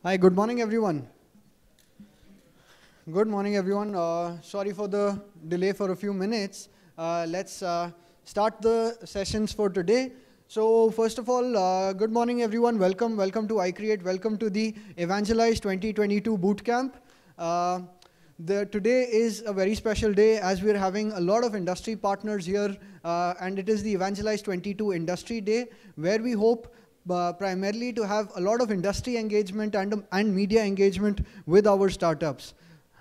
Hi, good morning, everyone. Good morning, everyone. Sorry for the delay for a few minutes. Let's start the sessions for today. So first of all, good morning, everyone. Welcome to iCreate. Welcome to the EVangelise 2022 Bootcamp. Today is a very special day as we're having a lot of industry partners here, and it is the EVangelise 22 Industry Day, where we hope primarily to have a lot of industry engagement and media engagement with our startups.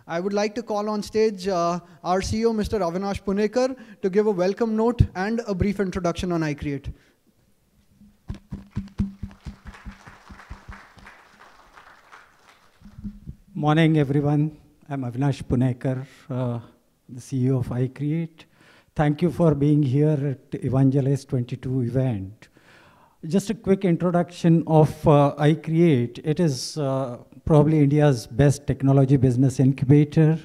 I would like to call on stage our CEO, Mr. Avinash Punekar, to give a welcome note and a brief introduction on iCreate. Morning, everyone. I'm Avinash Punekar, the CEO of iCreate. Thank you for being here at EVangelise 22 event. Just a quick introduction of iCreate. It is probably India's best technology business incubator,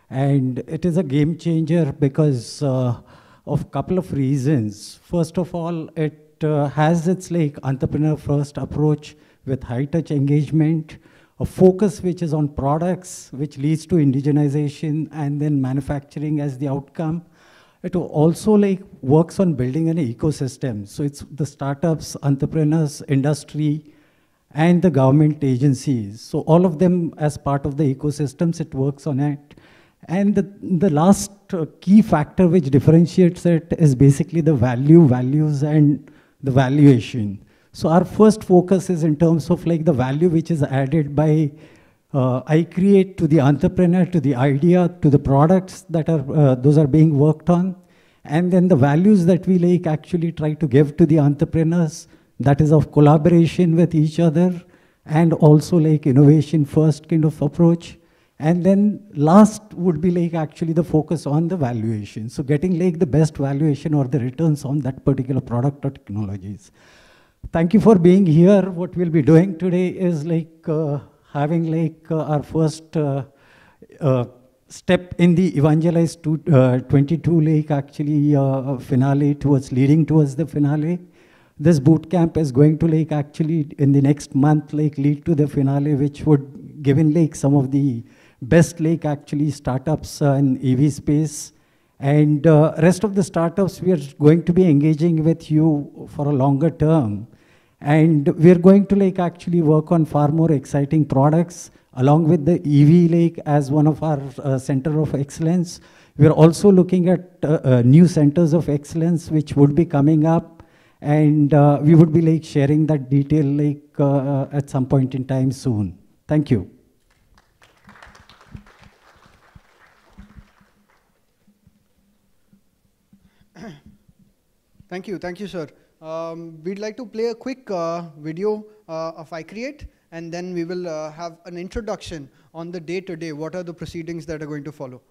and it is a game changer because of a couple of reasons. First of all, it has its entrepreneur-first approach with high-touch engagement, a focus which is on products, which leads to indigenization and then manufacturing as the outcome. It also works on building an ecosystem. So it's the startups, entrepreneurs, industry, and the government agencies. So all of them as part of the ecosystems, it works on it. And the last key factor which differentiates it is basically the values, and the valuation. So our first focus is in terms of the value which is added by iCreate to the entrepreneur, to the idea, to the products that are those are being worked on, and then the values that we actually try to give to the entrepreneurs, that is of collaboration with each other, and also innovation first kind of approach. And then last would be actually the focus on the valuation. So getting the best valuation or the returns on that particular product or technologies. Thank you for being here. What we'll be doing today is having our first step in the EVangelise 22 actually finale leading towards the finale. This bootcamp is going to actually in the next month lead to the finale, which would give in some of the best actually startups in EV space. And rest of the startups, we are going to be engaging with you for a longer term. And we're going to actually work on far more exciting products along with the EV as one of our center of excellence. We're also looking at new centers of excellence which would be coming up, and we would be sharing that detail at some point in time soon. Thank you. Thank you, sir. We'd like to play a quick video of iCreate, and then we will have an introduction on the day-to-day, what are the proceedings that are going to follow.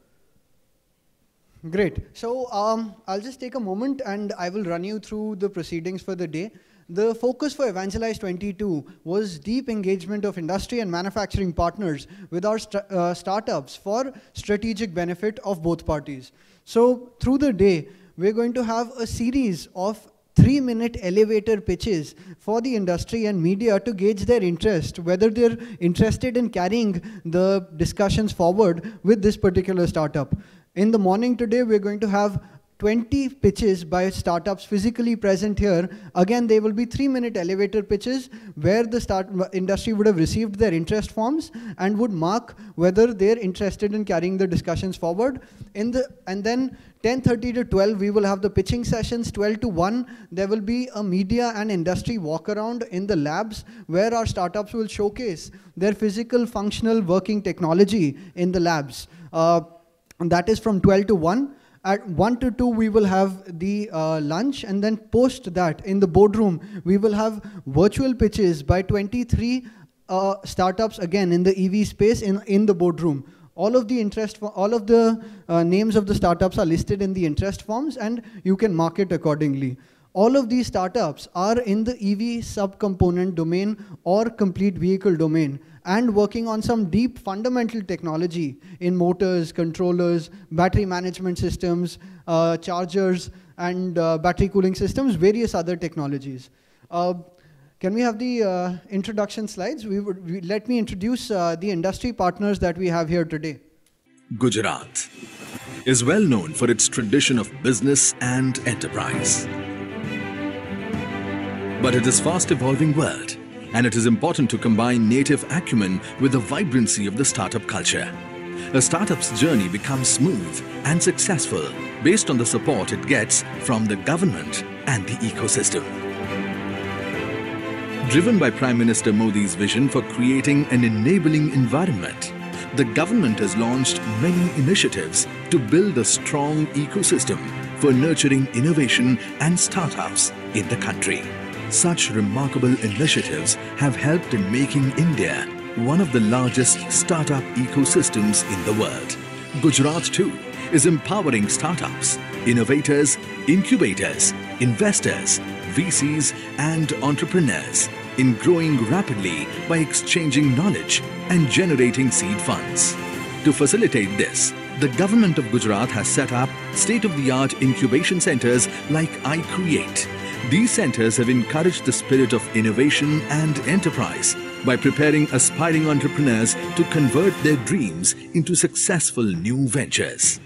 Great. So I'll just take a moment and I will run you through the proceedings for the day. The focus for EVangelise 22 was deep engagement of industry and manufacturing partners with our startups for strategic benefit of both parties. So through the day, we're going to have a series of 3-minute elevator pitches for the industry and media to gauge their interest, whether they're interested in carrying the discussions forward with this particular startup. In the morning today, we're going to have 20 pitches by startups physically present here. Again, they will be 3-minute elevator pitches where the industry would have received their interest forms and would mark whether they're interested in carrying the discussions forward. And then 10:30 to 12, we will have the pitching sessions. 12 to 1, there will be a media and industry walk around in the labs where our startups will showcase their physical, functional, working technology in the labs. And that is from 12 to 1. At 1 to 2, we will have the lunch, and then post that in the boardroom, we will have virtual pitches by 23 startups again in the EV space in the boardroom. All of the names of the startups are listed in the interest forms, and you can mark it accordingly. All of these startups are in the EV subcomponent domain or complete vehicle domain, and working on some deep fundamental technology in motors, controllers, battery management systems, chargers, and battery cooling systems, various other technologies. Can we have the introduction slides? Let me introduce the industry partners that we have here today. Gujarat is well known for its tradition of business and enterprise. But it is a fast-evolving world, and it is important to combine native acumen with the vibrancy of the startup culture. A startup's journey becomes smooth and successful based on the support it gets from the government and the ecosystem. Driven by Prime Minister Modi's vision for creating an enabling environment, the government has launched many initiatives to build a strong ecosystem for nurturing innovation and startups in the country. Such remarkable initiatives have helped in making India one of the largest startup ecosystems in the world. Gujarat too is empowering startups, innovators, incubators, investors, VCs and entrepreneurs in growing rapidly by exchanging knowledge and generating seed funds. To facilitate this, the government of Gujarat has set up state-of-the-art incubation centers like iCreate. These centers have encouraged the spirit of innovation and enterprise by preparing aspiring entrepreneurs to convert their dreams into successful new ventures.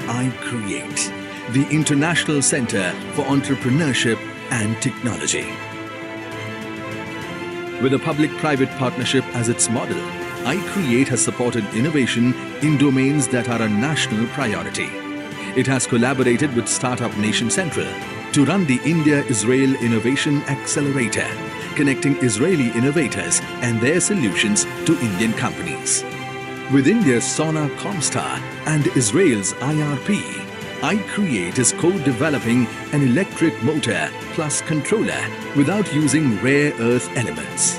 iCreate, the International Center for Entrepreneurship and Technology. With a public-private partnership as its model, iCreate has supported innovation in domains that are a national priority. It has collaborated with Startup Nation Central to run the India-Israel Innovation Accelerator, connecting Israeli innovators and their solutions to Indian companies. With India's Sona Comstar and Israel's IRP, iCreate is co-developing an electric motor plus controller without using rare earth elements.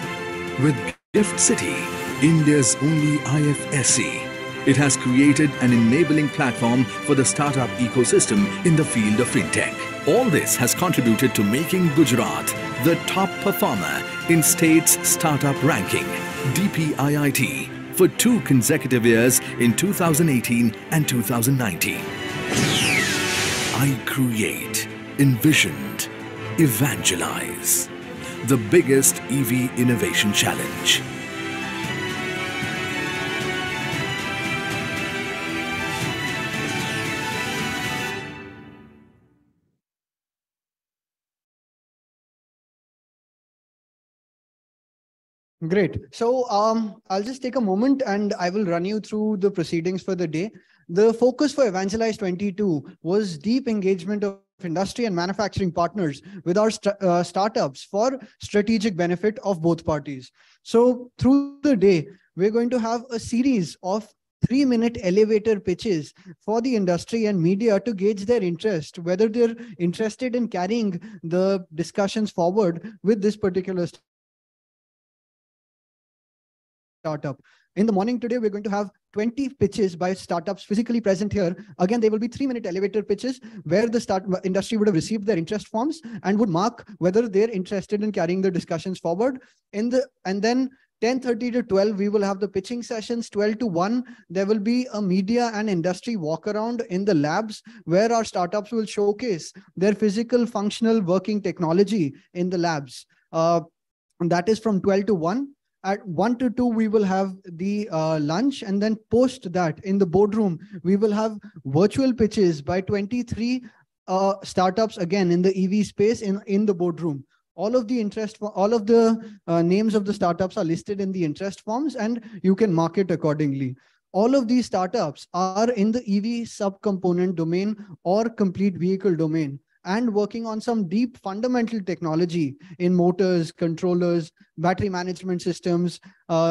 With Gift City, India's only IFSC, it has created an enabling platform for the startup ecosystem in the field of fintech. All this has contributed to making Gujarat the top performer in state's startup ranking, DPIIT, for 2 consecutive years in 2018 and 2019. iCreate, envisioned, EVangelise, the biggest EV innovation challenge. Great. So I'll just take a moment and I will run you through the proceedings for the day. The focus for EVangelise 22 was deep engagement of industry and manufacturing partners with our startups for strategic benefit of both parties. So through the day, we're going to have a series of 3-minute elevator pitches for the industry and media to gauge their interest, whether they're interested in carrying the discussions forward with this particular startup. In the morning today, we're going to have 20 pitches by startups physically present here. Again, they will be 3-minute elevator pitches where the industry would have received their interest forms and would mark whether they're interested in carrying the discussions forward. And then 10:30 to 12, we will have the pitching sessions. 12 to 1, there will be a media and industry walk around in the labs where our startups will showcase their physical, functional, working technology in the labs. And that is from 12 to 1. At 1 to 2, we will have the lunch, and then post that in the boardroom, we will have virtual pitches by 23 startups again in the EV space in the boardroom. All of the names of the startups are listed in the interest forms, and you can mark it accordingly. All of these startups are in the EV subcomponent domain or complete vehicle domain, and working on some deep fundamental technology in motors, controllers, battery management systems,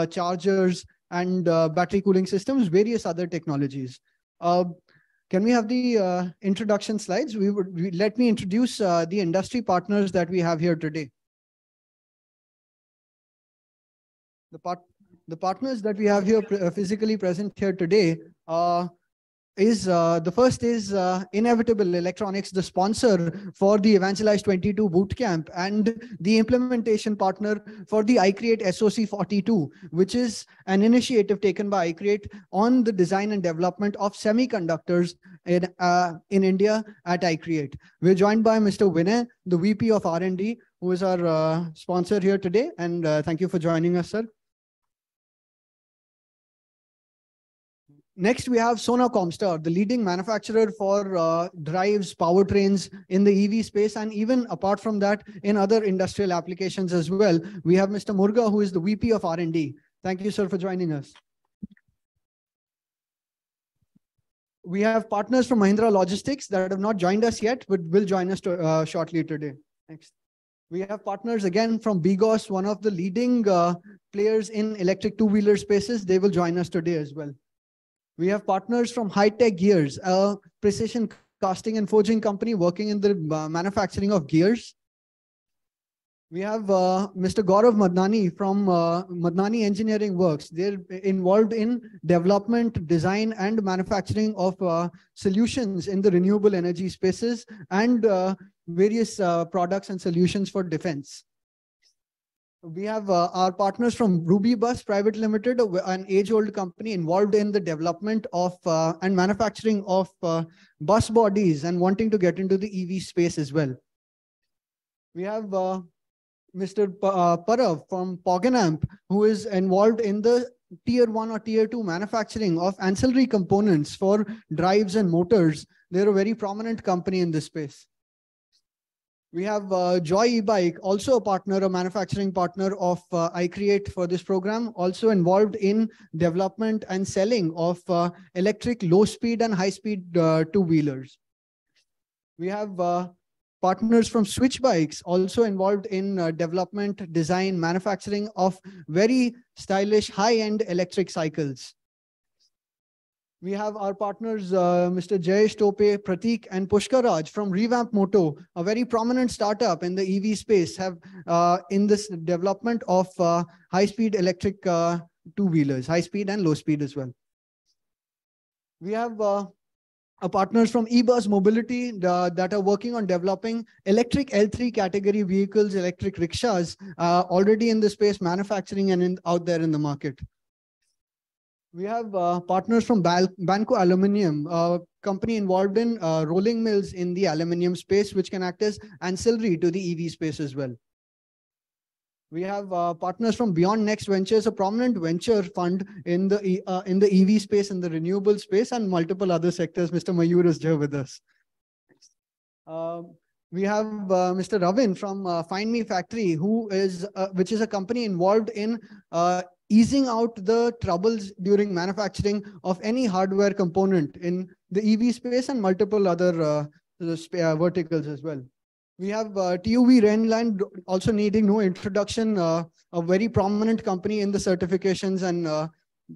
chargers, and battery cooling systems, various other technologies. Can we have the introduction slides? Let me introduce the industry partners that we have here today. The partners that we have here physically present here today is the first is Inevitable Electronics, the sponsor for the EVangelise 22 Bootcamp and the implementation partner for the iCreate SOC 42, which is an initiative taken by iCreate on the design and development of semiconductors in India at iCreate. We're joined by Mr. Vinay, the VP of R&D, who is our sponsor here today. And thank you for joining us, sir. Next, we have Sona Comstar, the leading manufacturer for drives, powertrains in the EV space, and even apart from that, in other industrial applications as well. We have Mr. Murga, who is the VP of R&D. Thank you, sir, for joining us. We have partners from Mahindra Logistics that have not joined us yet, but will join us shortly today. Next. We have partners again from Bigos, one of the leading players in electric two-wheeler spaces. They will join us today as well. We have partners from High Tech Gears, a precision casting and forging company working in the manufacturing of gears. We have Mr. Gaurav Madnani from Madnani Engineering Works. They're involved in development, design, and manufacturing of solutions in the renewable energy spaces and various products and solutions for defense. We have our partners from Ruby Bus Private Limited, an age-old company involved in the development of and manufacturing of bus bodies and wanting to get into the EV space as well. We have Mr. Parav from Poganamp, who is involved in the Tier 1 or Tier 2 manufacturing of ancillary components for drives and motors. They're a very prominent company in this space. We have Joy E-Bike, also a partner, a manufacturing partner of iCreate for this program, also involved in development and selling of electric low-speed and high-speed two-wheelers. We have partners from Switch Bikes, also involved in development, design, manufacturing of very stylish, high-end electric cycles. We have our partners, Mr. Jayesh Tope, Pratik, and Pushkar Raj from Revamp Moto, a very prominent startup in the EV space, have in this development of high-speed electric two-wheelers, high-speed and low-speed as well. We have partners from eBus Mobility that are working on developing electric L3 category vehicles, electric rickshaws, already in the space, manufacturing and out there in the market. We have partners from Banco Aluminium, a company involved in rolling mills in the aluminium space, which can act as ancillary to the EV space as well. We have partners from Beyond Next Ventures, a prominent venture fund in the EV space, in the renewable space, and multiple other sectors. Mr. Mayur is here with us. We have Mr. Ravin from Find Me Factory, which is a company involved in easing out the troubles during manufacturing of any hardware component in the EV space and multiple other verticals as well. We have TUV Rainland, also needing no introduction, a very prominent company in the certifications and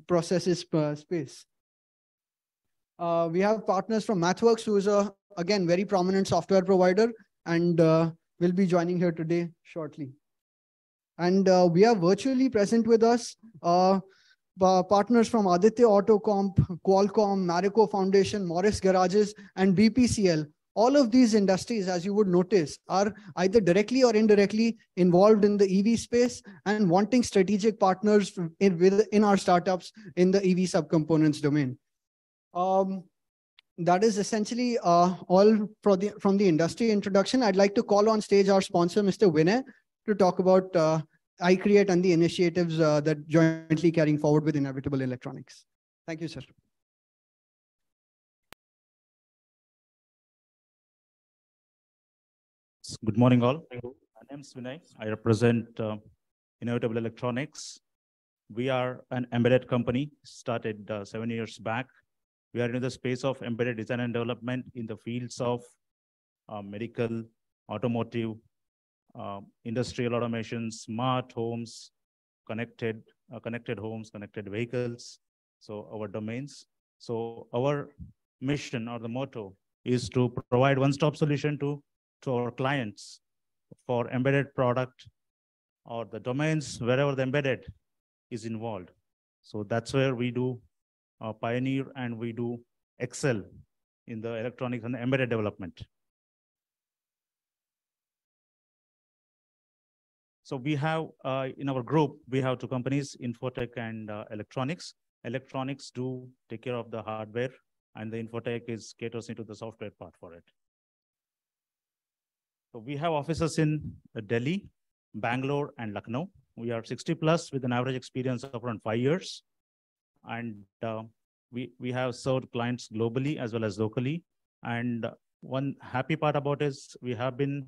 processes space. We have partners from MathWorks, who is again, very prominent software provider, and will be joining here today shortly. And we are virtually present with us, partners from Aditya Autocomp, Qualcomm, Marico Foundation, Morris Garages, and BPCL. All of these industries, as you would notice, are either directly or indirectly involved in the EV space and wanting strategic partners in our startups in the EV subcomponents domain. That is essentially all from the industry introduction. I'd like to call on stage our sponsor, Mr. Vinay, to talk about iCreate and the initiatives that jointly carrying forward with Inevitable Electronics. Thank you, sir. Good morning, all. My name is Vinay. I represent Inevitable Electronics. We are an embedded company, started 7 years back. We are in the space of embedded design and development in the fields of medical, automotive, industrial automation, smart homes, connected homes, connected vehicles. So our domains. So our mission or the motto is to provide one-stop solution to our clients for embedded product or the domains wherever the embedded is involved. So that's where we do pioneer and we do excel in the electronics and embedded development. So we have, in our group, we have two companies, Infotech and Electronics. Electronics do take care of the hardware, and the Infotech caters into the software part for it. So we have offices in Delhi, Bangalore, and Lucknow. We are 60 plus with an average experience of around 5 years. And we have served clients globally as well as locally. And one happy part about is we have been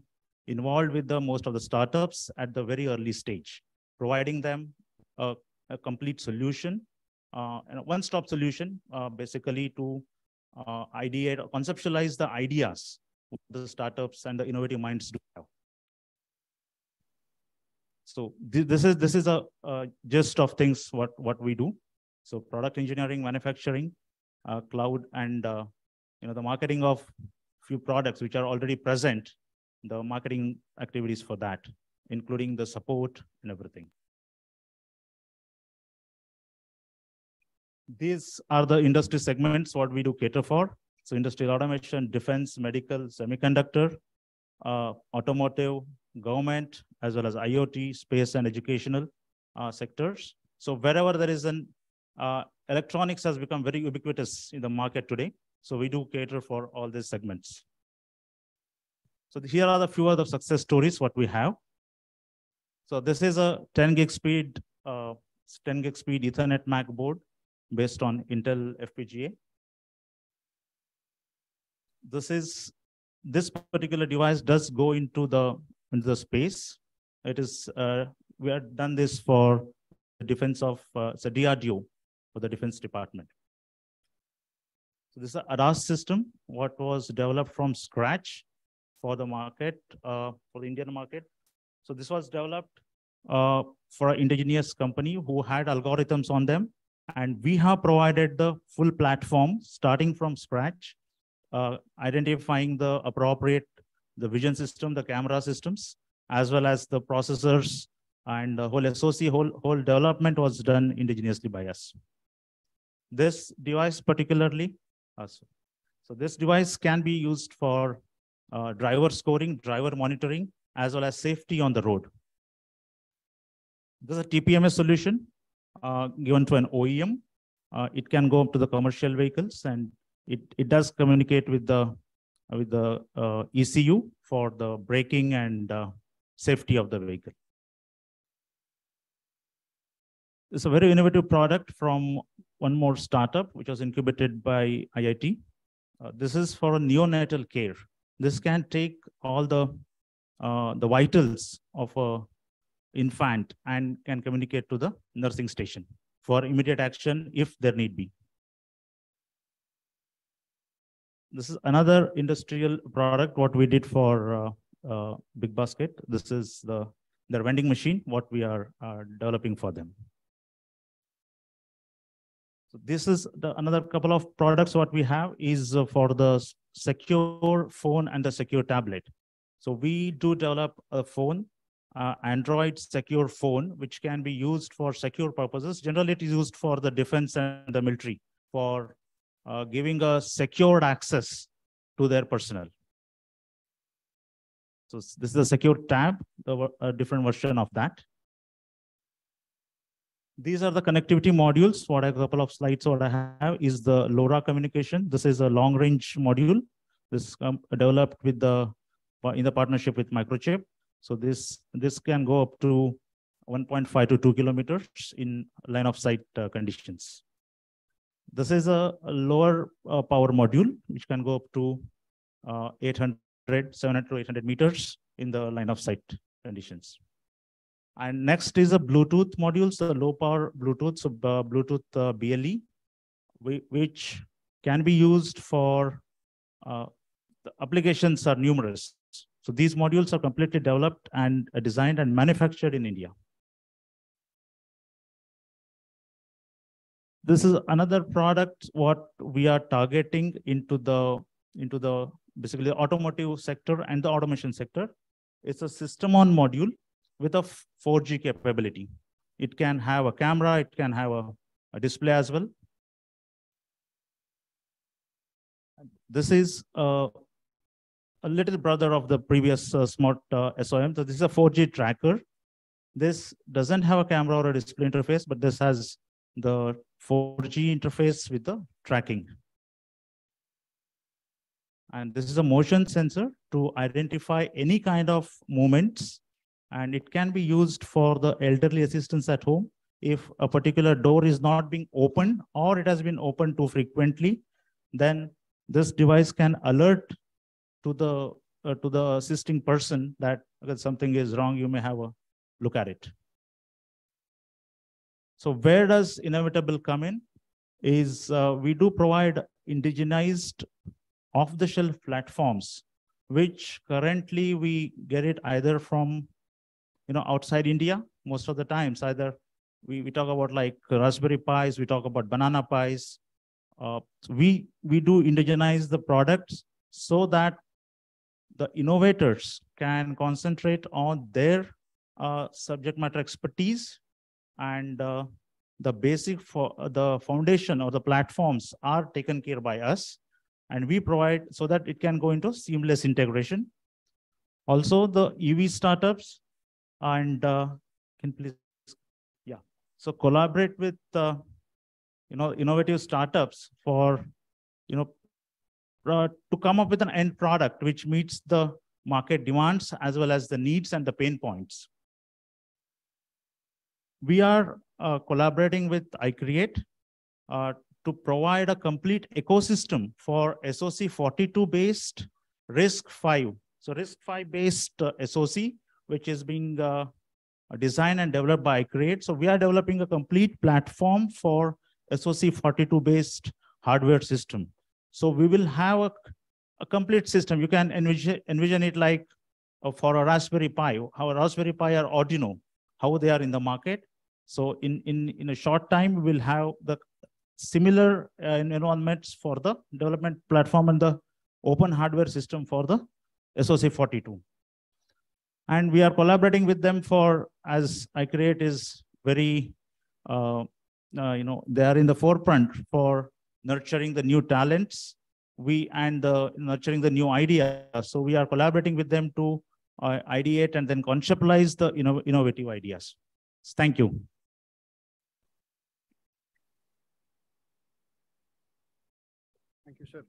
involved with most of the startups at the very early stage, providing them a complete solution, and a one-stop solution, basically to ideate or conceptualize the ideas the startups and the innovative minds do have. So this is a gist of things what we do. So product engineering, manufacturing, cloud, and the marketing of few products which are already present, the marketing activities for that, including the support and everything. These are the industry segments what we do cater for. So industrial automation, defense, medical, semiconductor, automotive, government, as well as IoT, space, and educational sectors. So wherever there is an electronics has become very ubiquitous in the market today. So we do cater for all these segments. So here are the few other success stories what we have. So this is a 10 gig speed Ethernet MAC board based on Intel FPGA. This particular device does go into the space. It is we have done this for the defense of it's a DRDO for the defense department. So this is an ADAS system what was developed from scratch for the market, for the Indian market. So this was developed for an indigenous company who had algorithms on them, and we have provided the full platform starting from scratch, identifying the appropriate, the vision system, the camera systems, as well as the processors, and the whole SoC, whole development was done indigenously by us. This device particularly, so this device can be used for driver scoring, driver monitoring, as well as safety on the road. This is a TPMS solution given to an OEM. It can go up to the commercial vehicles, and it does communicate with the ECU for the braking and safety of the vehicle. It's a very innovative product from one more startup, which was incubated by IIT. This is for neonatal care. This can take all the vitals of an infant and can communicate to the nursing station for immediate action if there need be. This is another industrial product what we did for Big Basket. This is their vending machine what we are developing for them. So this is another couple of products what we have is for the secure phone and the secure tablet. So we do develop a phone, Android secure phone, which can be used for secure purposes. Generally, it is used for the defense and the military for giving a secured access to their personnel. So this is a secure tab, a different version of that. These are the connectivity modules. What a couple of slides what I have is the LoRa communication. This is a long range module. This developed with in the partnership with Microchip. So this can go up to 1.5 to 2 kilometers in line of sight conditions. This is a lower power module, which can go up to 700 to 800 meters in the line of sight conditions. And next is a Bluetooth module, so low power Bluetooth, so Bluetooth BLE, which can be used for the applications are numerous. So these modules are completely developed and designed and manufactured in India. This is another product what we are targeting into the basically automotive sector and the automation sector. It's a system on module with a 4G capability. It can have a camera, it can have a display as well. This is a little brother of the previous smart SOM. So this is a 4G tracker. This doesn't have a camera or a display interface, but this has the 4G interface with the tracking. And this is a motion sensor to identify any kind of movements. And it can be used for the elderly assistance at home. If a particular door is not being opened or it has been opened too frequently, then this device can alert to the assisting person that something is wrong, you may have a look at it. So where does Inevitable come in? Is we do provide indigenized off-the-shelf platforms, which currently we get it either from outside India. Most of the times, either we talk about like Raspberry Pis, we talk about banana Pis. We do indigenize the products so that the innovators can concentrate on their subject matter expertise, and the basic for the foundation or the platforms are taken care by us, and we provide so that it can go into seamless integration. Also, the EV startups and can please, yeah. So collaborate with innovative startups for to come up with an end product which meets the market demands as well as the needs and the pain points. We are collaborating with iCreate to provide a complete ecosystem for SoC 42 based RISC-V. So RISC-V based SoC, which is being designed and developed by iCreate. So we are developing a complete platform for SoC 42 based hardware system. So we will have a complete system. You can envision it like for a Raspberry Pi, how a Raspberry Pi or Arduino, how they are in the market. So in a short time, we will have the similar environments for the development platform and the open hardware system for the SoC 42. And we are collaborating with them for, as iCreate is very, they are in the forefront for nurturing the new talents, nurturing the new ideas. So we are collaborating with them to ideate and then conceptualize the innovative ideas. Thank you. Thank you, sir.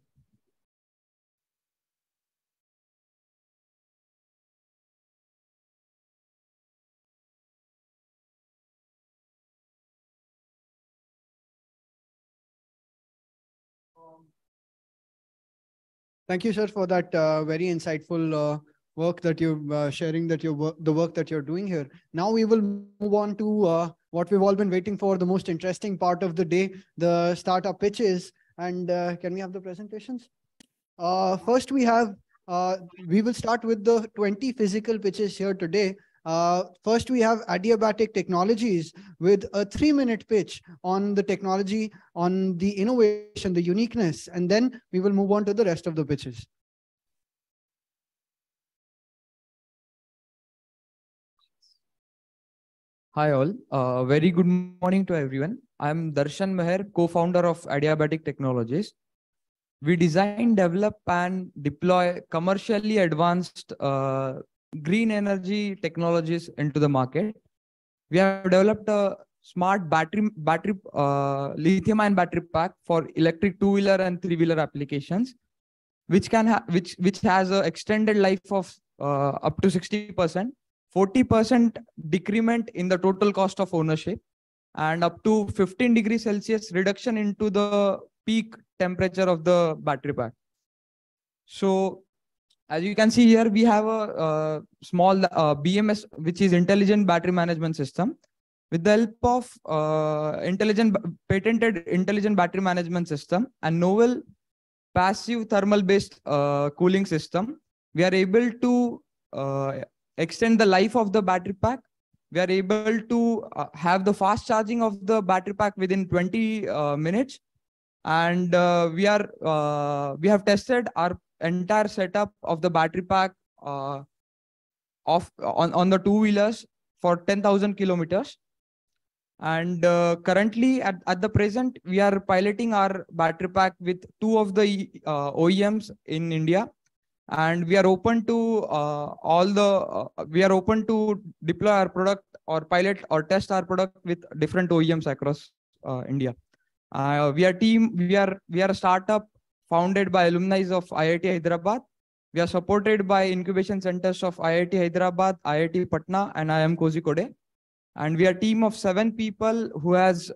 Thank you, sir, for that very insightful work that you're sharing, the work that you're doing here. Now we will move on to what we've all been waiting for, the most interesting part of the day, the startup pitches. And can we have the presentations? First, we will start with the 20 physical pitches here today. First, we have Adiabatic Technologies with a 3-minute pitch on the technology, on the innovation, the uniqueness, and then we will move on to the rest of the pitches. Hi all, very good morning to everyone. I'm Darshan Meher, co-founder of Adiabatic Technologies. We design, develop and deploy commercially advanced green energy technologies into the market. We have developed a smart lithium-ion battery pack for electric two-wheeler and three-wheeler applications, which has an extended life of up to 60%, 40% decrement in the total cost of ownership, and up to 15 degrees Celsius reduction into the peak temperature of the battery pack. So as you can see here, we have a small BMS, which is Intelligent Battery Management System. With the help of patented Intelligent Battery Management System and novel passive thermal-based cooling system, we are able to extend the life of the battery pack. We are able to have the fast charging of the battery pack within 20 minutes. And we have tested our entire setup of the battery pack on the two-wheelers for 10,000 kilometers. And currently, at the present, we are piloting our battery pack with 2 of the OEMs in India. And we are open to we are open to deploy our product or pilot or test our product with different OEMs across India. We are a startup founded by alumni of IIT Hyderabad. We are supported by incubation centers of IIT Hyderabad, IIT Patna, and IIM Kozhikode. And we are a team of 7 people who has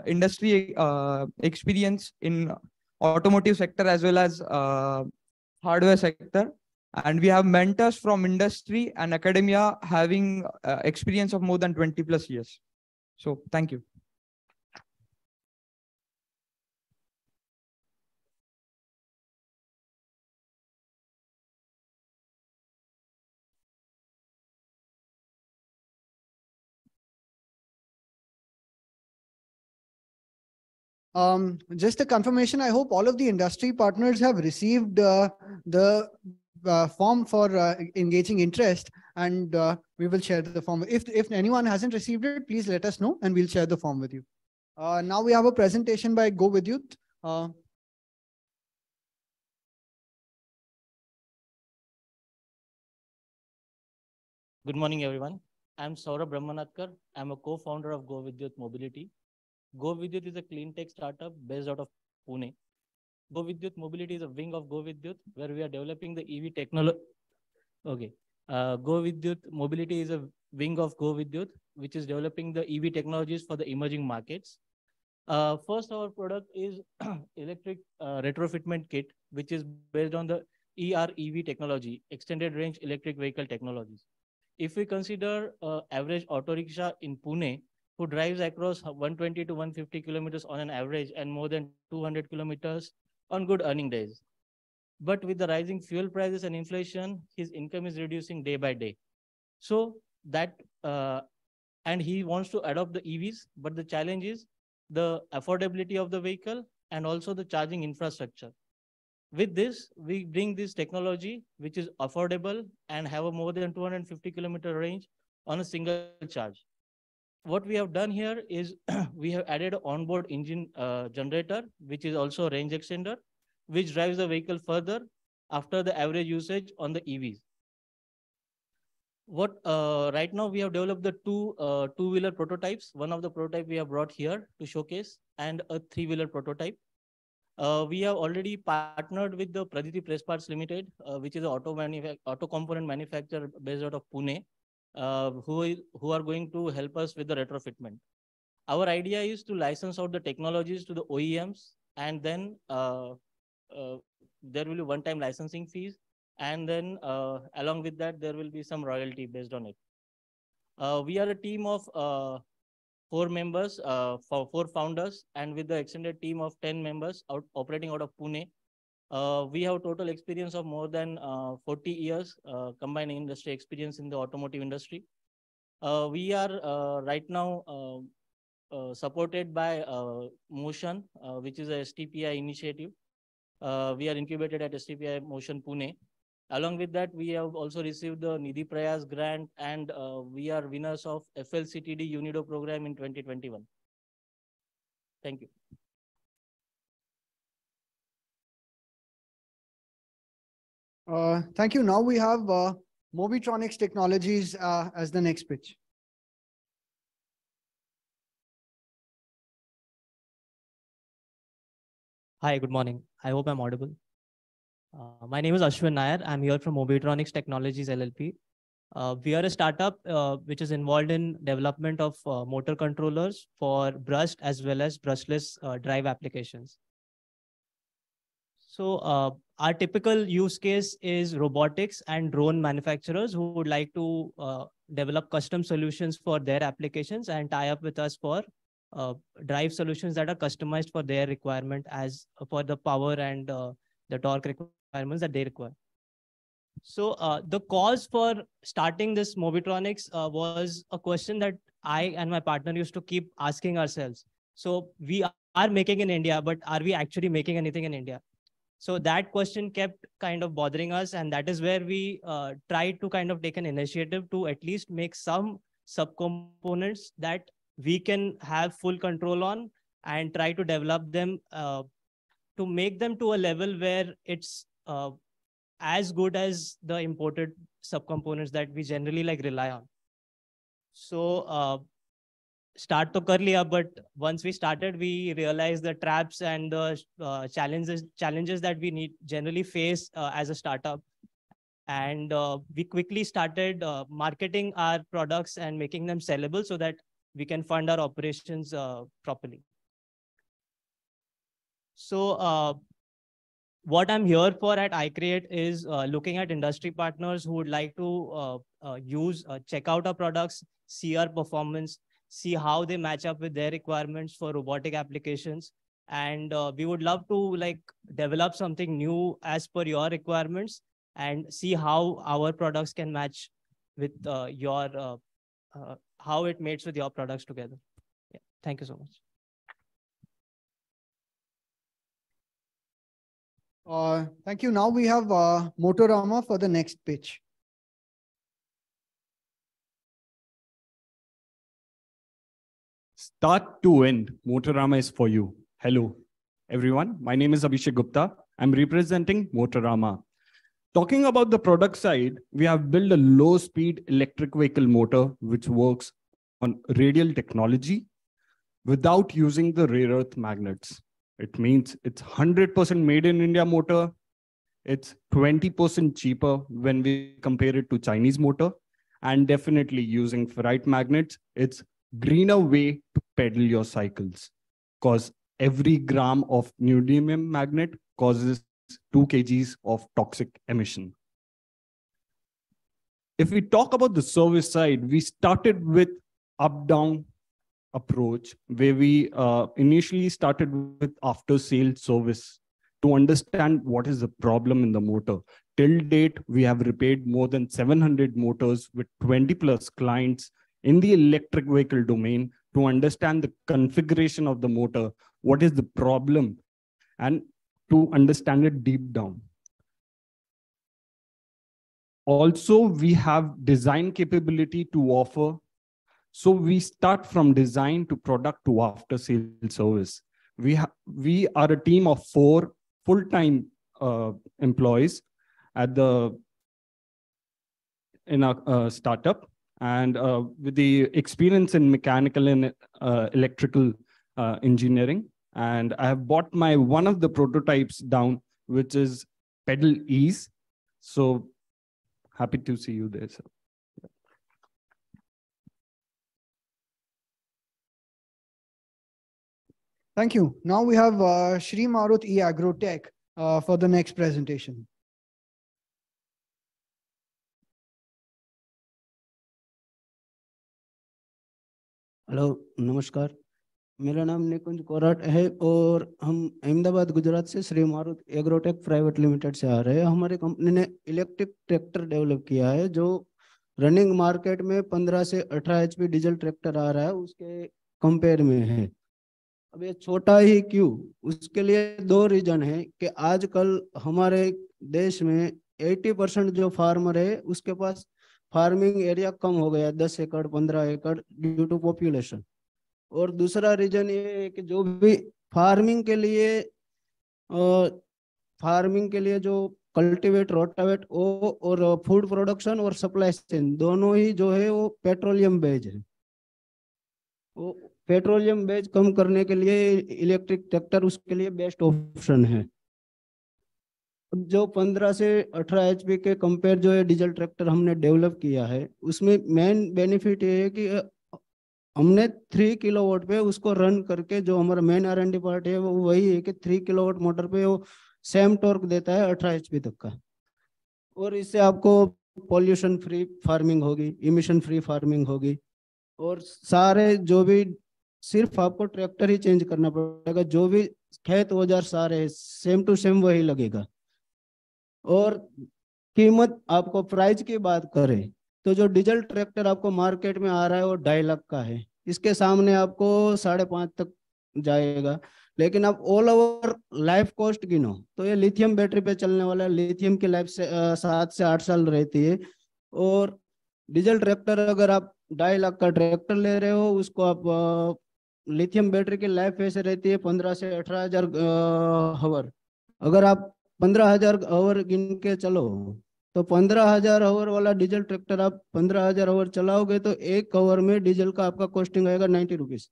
industry experience in automotive sector as well as hardware sector. And we have mentors from industry and academia having experience of more than 20+ years. So thank you. Just a confirmation, I hope all of the industry partners have received the form for engaging interest, and we will share the form. If anyone hasn't received it, please let us know and we'll share the form with you. Now we have a presentation by Go Vidyut. Good morning, everyone. I'm Saurabh Brahmanatkar. I'm a co-founder of Go Vidyut Mobility. Go Vidyut is a clean tech startup based out of Pune. Go Vidyut Mobility is a wing of Go Vidyut, where we are developing the EV technology. Okay. Go Vidyut Mobility is a wing of Go Vidyut, which is developing the EV technologies for the emerging markets. First, our product is electric retrofitment kit, which is based on the EREV technology, extended range electric vehicle technologies. If we consider average auto rickshaw in Pune, who drives across 120 to 150 kilometers on an average and more than 200 kilometers on good earning days. But with the rising fuel prices and inflation, his income is reducing day by day. So that, and he wants to adopt the EVs, but the challenge is the affordability of the vehicle and also the charging infrastructure. With this, we bring this technology, which is affordable and have a more than 250 kilometer range on a single charge. What we have done here is we have added an onboard engine generator, which is also a range extender, which drives the vehicle further after the average usage on the EVs. What right now we have developed the two-wheeler prototypes. One of the prototype we have brought here to showcase, and a 3-wheeler prototype. We have already partnered with the Praditi Press Parts Limited, which is an auto component manufacturer based out of Pune, who are going to help us with the retrofitment. Our idea is to license out the technologies to the OEMs, and then there will be one-time licensing fees, and then along with that, there will be some royalty based on it. We are a team of 4 members, 4 founders, and with the extended team of 10 members operating out of Pune. We have total experience of more than 40 years, combined industry experience in the automotive industry. We are right now supported by Motion, which is a STPI initiative. We are incubated at STPI Motion Pune. Along with that, we have also received the Nidhi Prayas grant, and we are winners of FLCTD UNIDO program in 2021. Thank you. Thank you. Now we have Mobitronics Technologies as the next pitch. Hi, good morning. I hope I'm audible. My name is Ashwin Nair. I'm here from Mobitronics Technologies LLP. We are a startup which is involved in development of motor controllers for brushed as well as brushless drive applications. So our typical use case is robotics and drone manufacturers who would like to develop custom solutions for their applications and tie up with us for drive solutions that are customized for their requirement as for the power and the torque requirements that they require. So the cause for starting this Mobitronics was a question that I and my partner used to keep asking ourselves. So we are making in India, but are we actually making anything in India? So that question kept kind of bothering us, and that is where we tried to kind of take an initiative to at least make some subcomponents that we can have full control on and try to develop them to make them to a level where it's as good as the imported subcomponents that we generally like rely on. So start to kar liya, but once we started, we realized the traps and the challenges that we generally face as a startup. And we quickly started marketing our products and making them sellable so that we can fund our operations properly. So what I'm here for at iCreate is looking at industry partners who would like to check out our products, see our performance, see how they match up with their requirements for robotic applications. And we would love to like develop something new as per your requirements and see how our products can match with how it mates with your products together. Yeah. Thank you so much. Thank you. Now we have Motorama for the next pitch. Start to end, Motorama is for you. Hello, everyone. My name is Abhishek Gupta. I'm representing Motorama. Talking about the product side, we have built a low-speed electric vehicle motor which works on radial technology without using the rare earth magnets. It means it's 100% made in India motor. It's 20% cheaper when we compare it to Chinese motor. And definitely using ferrite magnets, it's greener way to pedal your cycles, because every gram of neodymium magnet causes 2 kgs of toxic emission. If we talk about the service side, we started with up-down approach where we initially started with after-sales service to understand what is the problem in the motor. Till date, we have repaired more than 700 motors with 20 plus clients in the electric vehicle domain to understand the configuration of the motor, what is the problem, and to understand it deep down. Also, we have design capability to offer. So we start from design to product to after sales service. We are a team of 4 full-time employees in our startup. And with the experience in mechanical and electrical engineering. And I have bought one of the prototypes down, which is Pedal Ease. So happy to see you there, sir. Thank you. Now we have Shri Marut eAgrotech for the next presentation. Hello नमस्कार, मेरा नाम निकुंज कोराट है और हम अहमदाबाद गुजरात से श्री मारुत agrotech private limited से आ रहे हैं। हमारी कंपनी ने इलेक्ट्रिक ट्रैक्टर डेवलप किया है जो रनिंग मार्केट में 15 से 18 HP डीजल ट्रैक्टर आ रहा है, उसके कंपेयर में है। अब ये छोटा ही क्यों, उसके लिए 2 रीजन है कि आजकल हमारे देश में 80% जो फार्मर है उसके पास फार्मिंग एरिया कम हो गया, 10 एकड़ 15 एकड़ ड्यू टू पॉपुलेशन। और दूसरा रीजन ये है कि जो भी फार्मिंग के लिए जो कल्टीवेट रोटावेट और फूड प्रोडक्शन और सप्लाई चेन दोनों ही जो है वो पेट्रोलियम बेस्ड है। वो पेट्रोलियम बेस्ड कम करने के लिए इलेक्ट्रिक ट्रैक्टर उसके लिए बेस्ट ऑप्शन है। जो 15 से 18 HP के कंपेयर जो है डीजल ट्रैक्टर हमने डेवलप किया है, उसमें मेन बेनिफिट ये है कि हमने 3 किलोवाट पे उसको रन करके, जो हमारा मेन R&D पार्ट है वो वही है कि 3 किलोवाट मोटर पे वो सेम टॉर्क देता है 18 HP तक का। और इससे आपको पॉल्यूशन फ्री फार्मिंग होगी, इमिशन फ्री फार्मिंग होगी। और सारे जो भी सिर्फ आपको ट्रैक्टर ही चेंज करना पड़ेगा, जो भी खेत औजार सारे सेम टू सेम वही लगेगा। और कीमत आपको प्राइस की बात करें तो जो डीजल ट्रैक्टर आपको मार्केट में आ रहा है वो 2.5 लाख का है, इसके सामने आपको 5.5 तक जाएगा। लेकिन आप ऑल ओवर लाइफ कॉस्ट गिनो तो ये लिथियम बैटरी पे चलने वाला है, लिथियम की लाइफ से 7 से 8 साल रहती है। और डीजल ट्रैक्टर अगर आप 2.5 लाख का ट्रैक्टर ले रहे हो, उसको आप लिथियम बैटरी की लाइफ ऐसे रहती है 15 से 18,000 हावर। अगर आप 15,000 हावर गिन के चलो तो 15,000 हावर वाला डीजल ट्रैक्टर आप 15,000 हावर चलाओगे तो 1 हावर में डीजल का आपका कॉस्टिंग आएगा 90 रुपीज,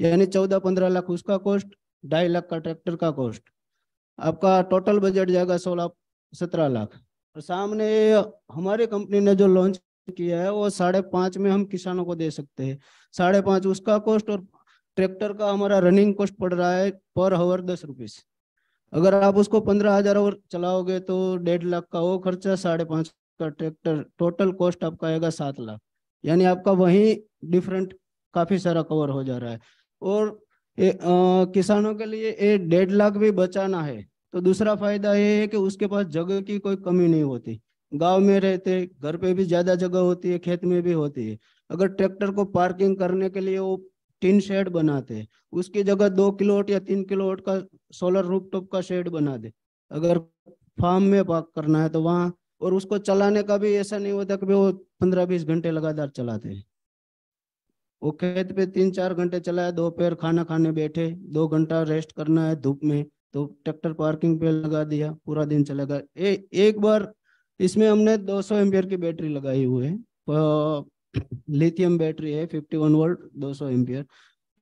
यानी 14-15 लाख उसका कॉस्ट, 2.5 लाख का ट्रैक्टर का कॉस्ट, आपका टोटल बजट जाएगा 16-17 लाख। और सामने हमारी कंपनी ने जो लॉन्च किया है वो 5.5 में हम किसानों को दे सकते हैं। 5.5 उसका कॉस्ट, और ट्रैक्टर का हमारा रनिंग कॉस्ट पड़ रहा है पर हावर 10 रुपीज। अगर आप उसको 15,000 आवर चलाओगे तो 1.5 लाख का वो खर्चा, 5.5 का ट्रैक्टर, टोटल कॉस्ट आपका आएगा 7 लाख। यानी आपका वही डिफरेंट काफी सारा कवर हो जा रहा है। और किसानों के लिए 1.5 लाख भी बचाना है तो दूसरा फायदा ये है कि उसके पास जगह की कोई कमी नहीं होती। गांव में रहते, घर पे भी ज्यादा जगह होती है, खेत में भी होती है। अगर ट्रैक्टर को पार्किंग करने के लिए वो टिन शेड बनाते हैं, उसकी जगह 2 किलोवाट या 3 किलोवाट का सोलर रूफटॉप का शेड बना दे। अगर फार्म में पार्क करना है तो वहाँ, और उसको चलाने का भी ऐसा नहीं होता कि वो 15-20 घंटे लगातार चलाते हैं। वो खेत पे 3-4 घंटे चलाया, दोपहर खाना खाने बैठे, 2 घंटा रेस्ट करना है धूप में, तो ट्रैक्टर पार्किंग पे लगा दिया, पूरा दिन चलेगा। एक बार इसमें हमने 200 एम्पियर की बैटरी लगाई हुई है, लिथियम बैटरी है 51 वोल्ट 200 एम्पियर।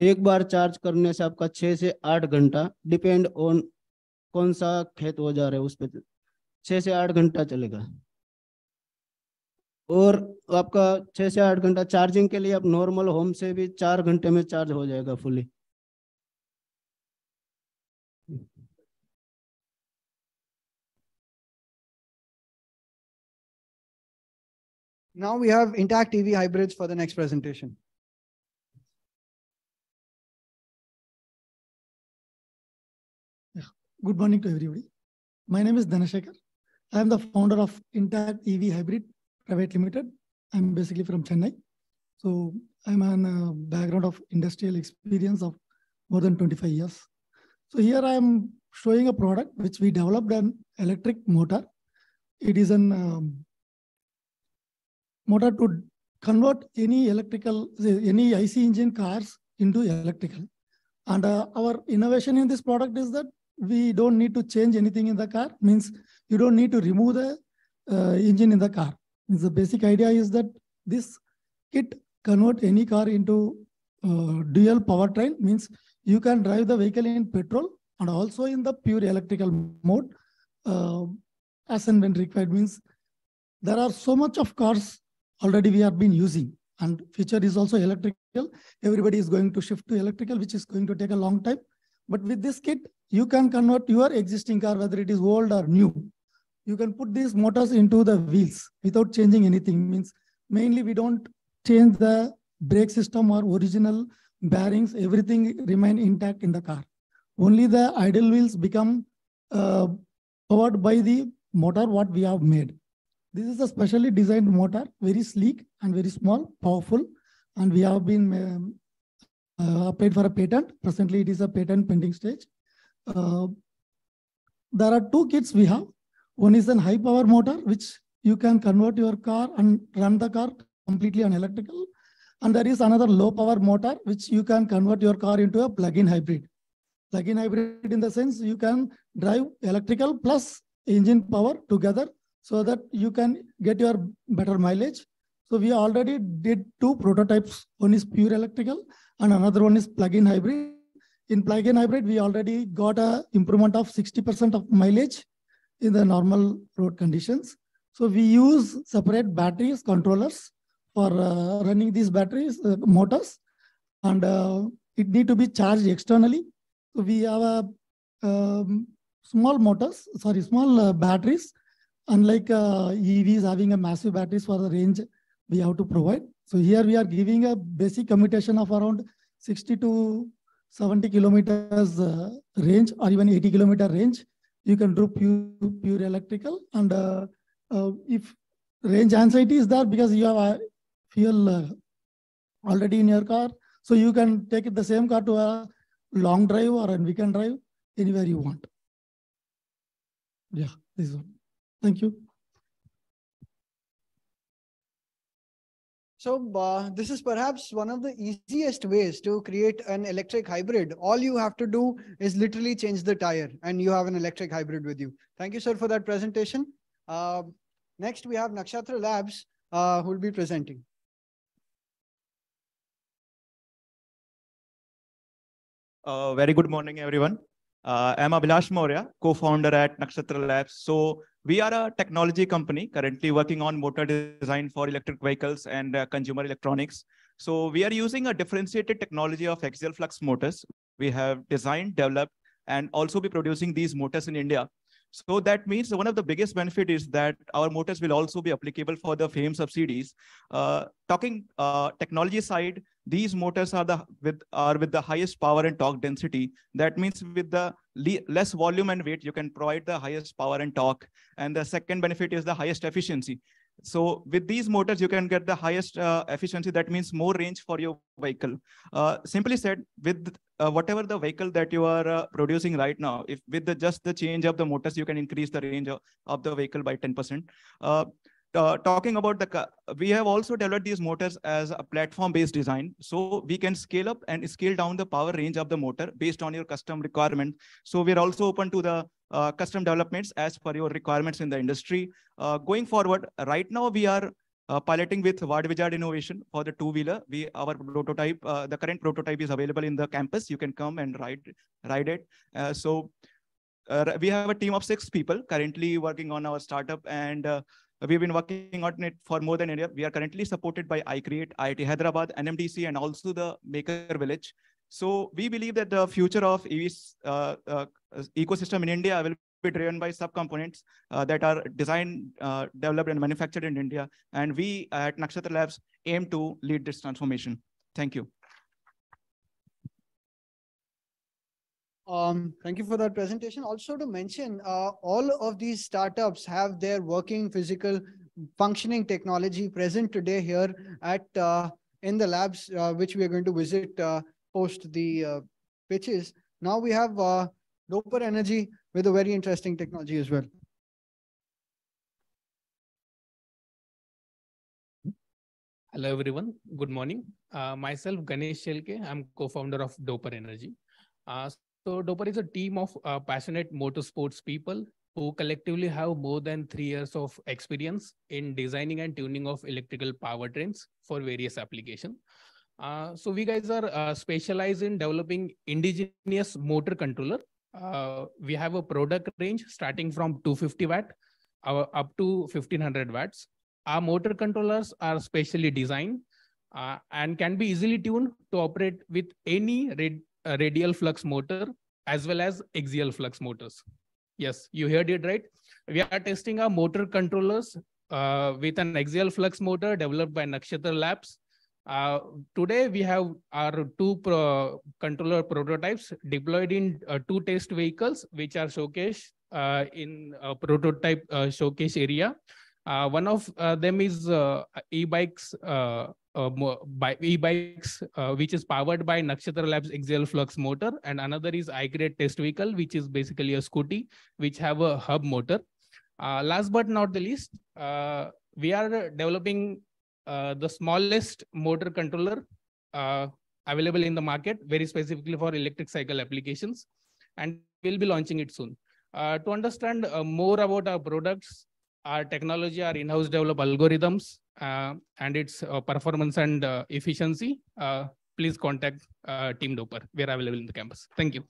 एक बार चार्ज करने से आपका 6 से 8 घंटा, डिपेंड ऑन कौन सा खेत हो जा रहा है उस पर, 6 से 8 घंटा चलेगा। और आपका 6 से 8 घंटा चार्जिंग के लिए आप नॉर्मल होम से भी 4 घंटे में चार्ज हो जाएगा fully. Now we have intact EV hybrids for the next presentation. Good morning to everybody. My name is Dhanashekar. I am the founder of Intact EV Hybrid Pvt Ltd. I'm basically from Chennai. So I'm on a background of industrial experience of more than 25 years. So here I am showing a product which we developed, an electric motor. It is an motor to convert any IC engine cars into electrical. And our innovation in this product is that we don't need to change anything in the car. Means you don't need to remove the engine in the car. Means the basic idea is that this kit convert any car into dual powertrain. Means you can drive the vehicle in petrol and also in the pure electrical mode as and when required. Means there are so much of cars already we have been using, and future is also electrical. Everybody is going to shift to electrical, which is going to take a long time. But with this kit, you can convert your existing car, whether it is old or new. You can put these motors into the wheels without changing anything. Means mainly we don't change the brake system or original bearings. Everything remain intact in the car. Only the idle wheels become powered by the motor what we have made. This is a specially designed motor, very sleek and very small, powerful. And we have been applied for a patent. Presently, it is a patent pending stage. There are two kits we have. One is a high power motor, which you can convert your car and run the car completely on electrical. And there is another low power motor, which you can convert your car into a plug-in hybrid. Plug-in hybrid in the sense you can drive electrical plus engine power together so that you can get your better mileage. So we already did two prototypes. One is pure electrical and another one is plug-in hybrid. In plug-in hybrid, we already got an improvement of 60% of mileage in the normal road conditions. So we use separate batteries, controllers for running these batteries, motors, and it need to be charged externally. So we have small batteries. Unlike EVs having a massive batteries for the range we have to provide. So here we are giving a basic commutation of around 60 to 70 kilometers range or even 80 kilometer range. You can do pure electrical. And if range anxiety is there because you have fuel already in your car, so you can take the same car to a long drive or a weekend drive anywhere you want. Yeah, this one. Thank you. So this is perhaps one of the easiest ways to create an electric hybrid. All you have to do is literally change the tire and you have an electric hybrid with you. Thank you, sir, for that presentation. Next, we have Nakshatra Labs who will be presenting. Very good morning, everyone. I'm Abhilash Maurya, co-founder at Nakshatra Labs. So we are a technology company currently working on motor design for electric vehicles and consumer electronics. So we are using a differentiated technology of axial flux motors. We have designed, developed, and also be producing these motors in India. So that means one of the biggest benefit is that our motors will also be applicable for the FAME subsidies. Talking technology side, these motors are with the highest power and torque density. That means with the less volume and weight, you can provide the highest power and torque. And the second benefit is the highest efficiency. So with these motors, you can get the highest efficiency. That means more range for your vehicle. Simply said, with whatever the vehicle that you are producing right now, if with just the change of the motors, you can increase the range of the vehicle by 10%. Talking about we have also developed these motors as a platform-based design. So we can scale up and scale down the power range of the motor based on your custom requirement. So we're also open to the custom developments as per your requirements in the industry. Going forward, right now we are piloting with Wizard Innovation for the two-wheeler. Our prototype, the current prototype is available in the campus. You can come and ride it. We have a team of 6 people currently working on our startup, and we've been working on it for more than a year. We are currently supported by iCreate, IIT Hyderabad, NMDC, and also the Maker Village. So we believe that the future of EVs ecosystem in India will be driven by subcomponents that are designed, developed, and manufactured in India. And we at Nakshatra Labs aim to lead this transformation. Thank you. Thank you for that presentation. Also to mention, all of these startups have their working physical functioning technology present today here at in the labs, which we are going to visit post the pitches. Now we have Doper Energy with a very interesting technology as well. Hello, everyone. Good morning. Myself, Ganesh Shelke. I'm co-founder of Doper Energy. So Doper is a team of passionate motorsports people who collectively have more than 3 years of experience in designing and tuning of electrical powertrains for various applications. So we guys are specialized in developing indigenous motor controller. We have a product range starting from 250 watt up to 1500 watts. Our motor controllers are specially designed and can be easily tuned to operate with any radial flux motor as well as axial flux motors. Yes, you heard it right. We are testing our motor controllers with an axial flux motor developed by Nakshatra Labs. Today, we have our 2 controller prototypes deployed in 2 test vehicles, which are showcased in a prototype showcase area. One of them is e-bikes, which is powered by Nakshatra Labs axial flux motor, and another is iCreate test vehicle, which is basically a scooty, which have a hub motor. Last but not the least, we are developing the smallest motor controller available in the market, very specifically for electric cycle applications, and we'll be launching it soon. To understand more about our products, our technology, our in-house developed algorithms, and its performance and efficiency, please contact Team Doper. We are available in the campus. Thank you.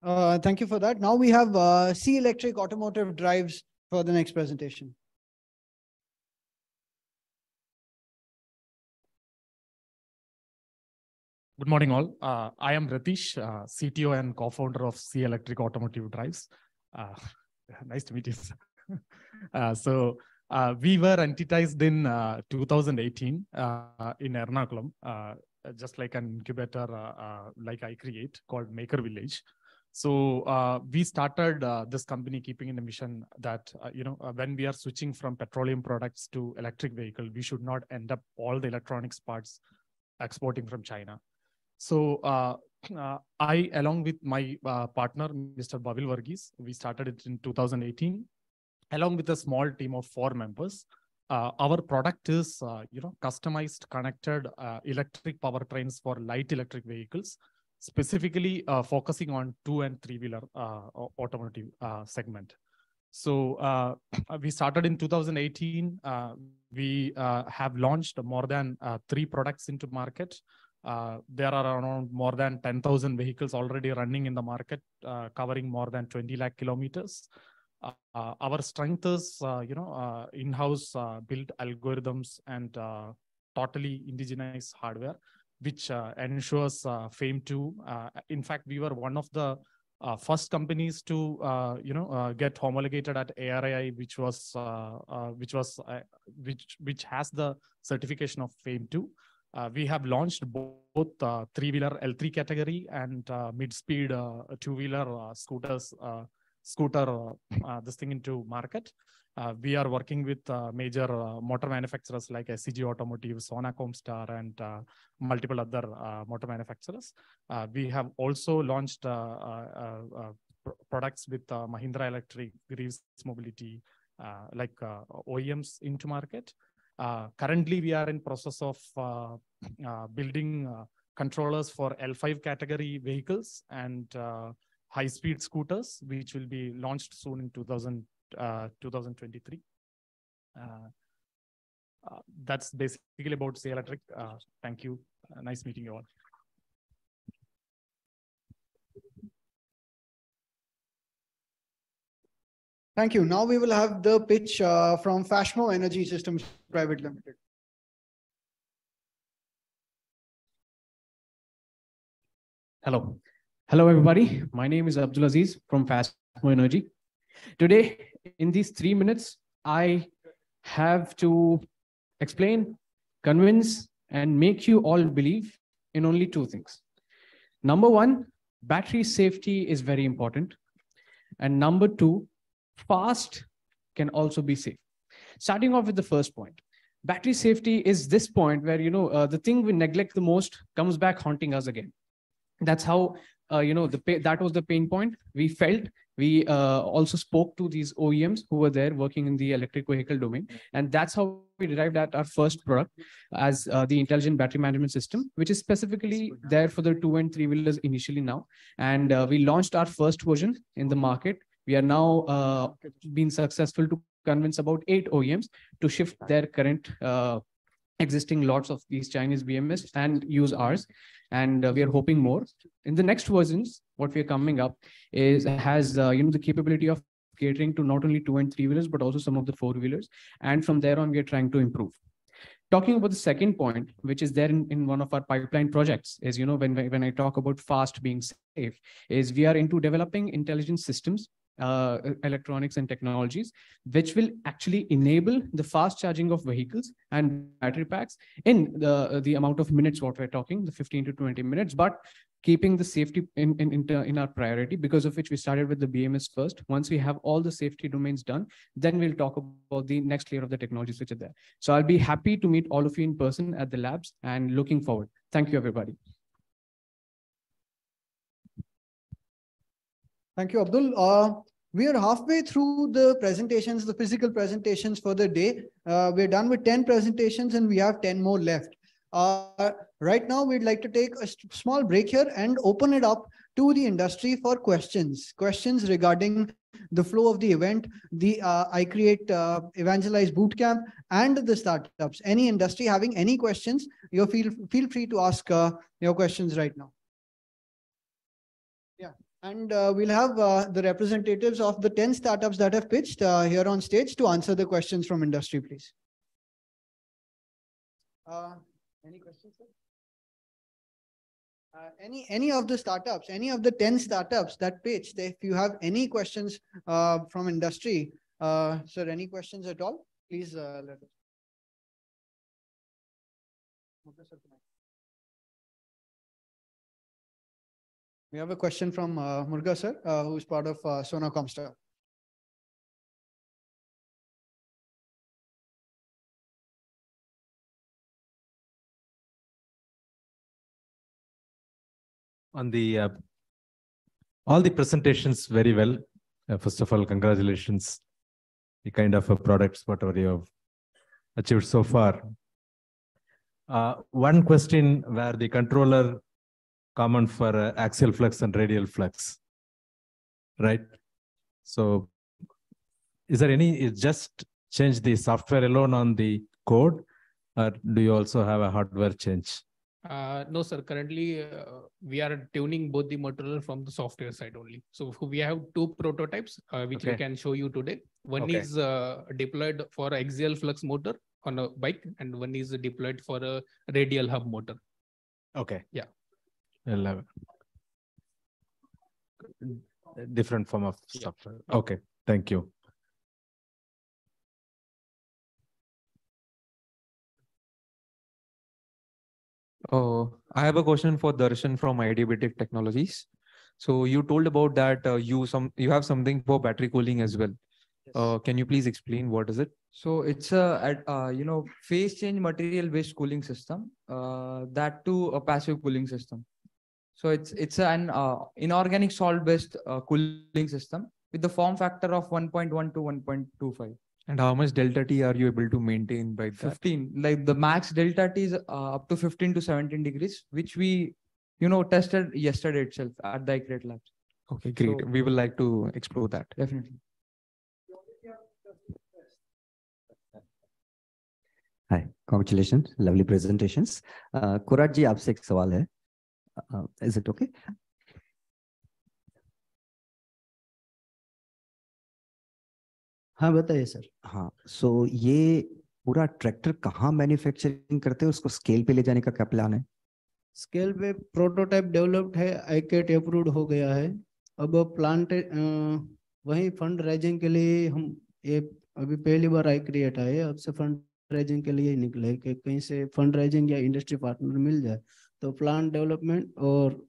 Thank you for that. Now we have C Electric Automotive Drives for the next presentation. Good morning, all. I am Ratish, CTO and co-founder of C Electric Automotive Drives. Nice to meet you. We were entitized in 2018 in Ernakulam, just like an incubator like iCreate called Maker Village. So we started this company keeping in the mission that, when we are switching from petroleum products to electric vehicle, we should not end up all the electronics parts exporting from China. So I, along with my partner, Mr. Bhavil Varghese, we started it in 2018. along with a small team of 4 members. Our product is, customized connected electric powertrains for light electric vehicles, specifically focusing on 2 and 3-wheeler automotive segment. So we started in 2018. We have launched more than 3 products into market. There are around more than 10,000 vehicles already running in the market, covering more than 20 lakh kilometers. Our strength is, in-house built algorithms and totally indigenized hardware, which ensures FAME 2. In fact, we were one of the first companies to, get homologated at ARAI, which has the certification of FAME 2. We have launched both 3-wheeler L3 category and mid-speed 2-wheeler scooter this thing into market. We are working with major motor manufacturers like SCG Automotive, Sona Comstar, and multiple other motor manufacturers. We have also launched products with Mahindra Electric, Greaves Mobility, like OEMs into market. Currently, we are in process of building controllers for L5 category vehicles and high-speed scooters, which will be launched soon in 2023. That's basically about Say Electric. Thank you. Nice meeting you all. Thank you. Now we will have the pitch from Fashmo Energy Systems Private Limited. Hello. Hello, everybody. My name is Abdul Aziz from Fashmo Energy. Today, in these 3 minutes, I have to explain, convince, and make you all believe in only 2 things. Number 1, battery safety is very important. And number 2, fast can also be safe. Starting off with the first point, battery safety is this point where, the thing we neglect the most comes back haunting us again. That's how, that was the pain point we felt. We also spoke to these OEMs who were there working in the electric vehicle domain. And that's how we derived at our first product as the intelligent battery management system, which is specifically there for the 2 and 3-wheelers initially now. And we launched our first version in the market. We are now been successful to convince about 8 OEMs to shift their current existing lots of these Chinese BMS and use ours. And we are hoping more. In the next versions, what we are coming up has the capability of catering to not only 2 and 3-wheelers, but also some of the 4-wheelers. And from there on, we are trying to improve. Talking about the second point, which is there in one of our pipeline projects, is, when I talk about fast being safe, is we are into developing intelligent systems, electronics and technologies, which will actually enable the fast charging of vehicles and battery packs in the amount of minutes what we're talking, the 15 to 20 minutes, but keeping the safety in our priority, because of which we started with the BMS first. Once we have all the safety domains done, then we'll talk about the next layer of the technologies which are there. So I'll be happy to meet all of you in person at the labs and looking forward. Thank you, everybody. Thank you, Abdul. We are halfway through the presentations, the physical presentations for the day. We're done with 10 presentations and we have 10 more left. Right now, we'd like to take a small break here and open it up to the industry for questions regarding the flow of the event, the iCreate EVangelise Bootcamp, and the startups. Any industry having any questions, you feel free to ask your questions right now. Yeah. And we'll have the representatives of the 10 startups that have pitched here on stage to answer the questions from industry, please. Any questions, sir? Any of the startups, any of the 10 startups that pitched, if you have any questions from industry, sir, any questions at all, please let us. We have a question from Murga sir, who is part of Sona Comstar. On the all the presentations very well. First of all, congratulations the kind of products, whatever you have achieved so far. One question where the controller common for axial flux and radial flux, right? So is there any, just change the software alone on the code, or do you also have a hardware change? No, sir. Currently, we are tuning both the Motorola from the software side only. So we have two prototypes, which we can show you today. One is deployed for axial flux motor on a bike, and one is deployed for a radial hub motor. Okay. Yeah. 11. Different form of software. Okay. Thank you. I have a question for Darshan from Ideabatic Technologies. So you told about that you have something for battery cooling as well. Can you please explain what is it? So it's a phase change material based cooling system, that too a passive cooling system. So it's an inorganic salt based cooling system with the form factor of 1.1 to 1.25. And how much delta T are you able to maintain by that? 15. Like the max delta T is up to 15 to 17 degrees, which we tested yesterday itself at the iCreate labs. Okay, great. So, we will like to explore that. Definitely. Hi, congratulations, lovely presentations. Kurat ji, आपसे एक सवाल है. Is it okay? हाँ बताइए sir. हाँ, so ये पूरा tractor कहाँ मैन्युफैक्चरिंग करते हैं, उसको स्केल पे ले जाने का क्या प्लान है? स्केल पे प्रोटोटाइप डेवलप्ड है, iCreate अप्रूव्ड हो गया है. अब प्लांट वहीं फंड रेजिंग के लिए हम ये अभी पहली बार iCreate आए, अब से फंड रेजिंग के लिए निकले कि कहीं से फंड रेजिंग या इंडस्ट्री पार्टनर मिल जाए तो प्लांट डेवलपमेंट और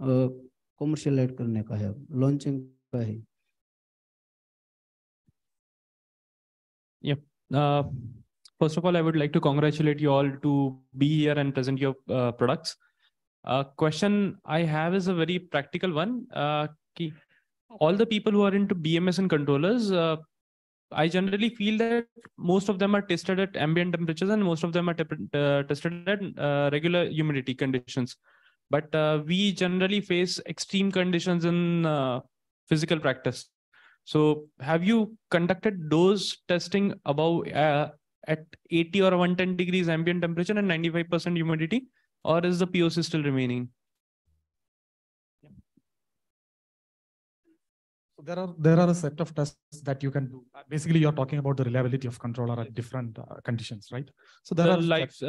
कमर्शियलाइज करने का है, लॉन्चिंग का है. Yep. First of all, I would like to congratulate you all to be here and present your products. Question I have is a very practical one. All the people who are into BMS and controllers, I generally feel that most of them are tested at ambient temperatures and most of them are tested at regular humidity conditions. But we generally face extreme conditions in physical practice. So have you conducted those testing above at 80 or 110 degrees ambient temperature and 95% humidity, or is the POC still remaining? So there are a set of tests that you can do. Basically, you're talking about the reliability of controller at different conditions, right? So there are life,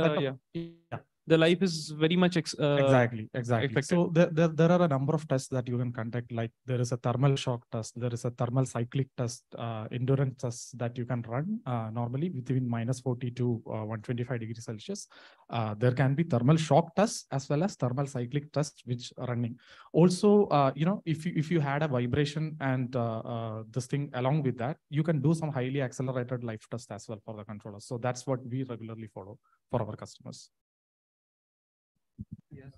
the life is very much exactly. affected. So there are a number of tests that you can conduct. Like there is a thermal shock test, there is a thermal cyclic test, endurance tests that you can run normally between -40 to 125 degrees Celsius. There can be thermal shock tests as well as thermal cyclic tests which are running. Also, if you had a vibration and this thing along with that, you can do some highly accelerated life test as well for the controllers. So that's what we regularly follow for our customers. Yes.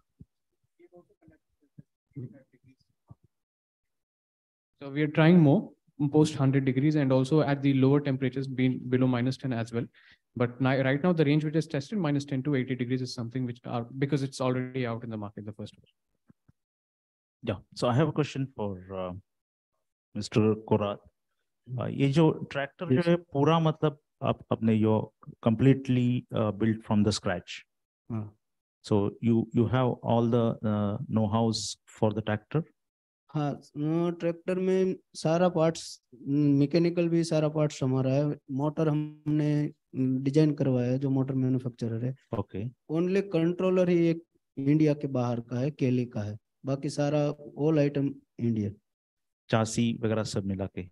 So we are trying more post 100 degrees and also at the lower temperatures being below -10 as well. But right now the range which is tested -10 to 80 degrees is something which are because it's already out in the market, the first one. Yeah. So I have a question for Mr. Korat. ये जो tractor जो है पूरा मतलब आप अपने यो completely built from the scratch. So you have all the know-hows for the tractor? हाँ, tractor में सारा पार्ट्स, मैकेनिकल भी सारा पार्ट्स हमारा है. मोटर हमने डिजाइन करवाया है, जो मोटर मैन्युफैक्चरर है. ओके. ओनली कंट्रोलर ही एक इंडिया के बाहर का है, केली का है, बाकी सारा ऑल आइटम इंडिया. चासी वगैरह सब मिला के.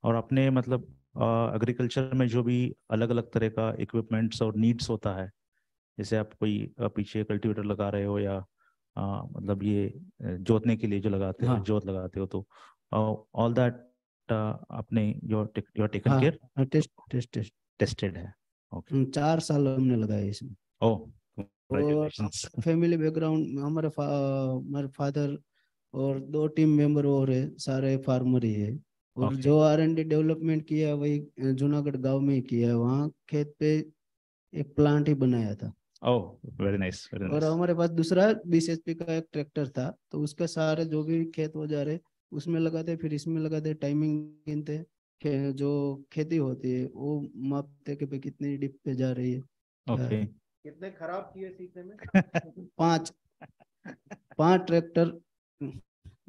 और अपने मतलब एग्रीकल्चर में जो भी अलग अलग तरह का इक्विपमेंट्स और नीड्स होता है, जैसे आप कोई पीछे कल्टीवेटर लगा रहे हो या मतलब ये जोतने के लिए जो लगाते हो, जोत लगाते हो, तो ऑल दैट आपने योर टेकन केयर टेस्टेड है. ओके. 4 साल हमने लगाए इसमें. ओह, और फैमिली बैकग्राउंड हमारे फादर और 2 टीम मेंबर और है, सारे फार्मर ही है. और जो R&D डेवलपमेंट किया है वही जूनागढ़ गांव में ही किया है, वहाँ खेत पे एक प्लांट ही बनाया था। Oh, very nice, very और nice. हमारे पास दूसरा 20 HP का एक ट्रैक्टर था, तो उसके सारे जो भी खेत हो जा रहे उसमें लगाते, फिर इसमें लगाते, टाइमिंग गिनते, जो खेती होती है वो मापते कि भाई कितनी डिप पे जा रही है, क्या है। Okay. कितने खराब किए सीखने में? पांच ट्रैक्टर,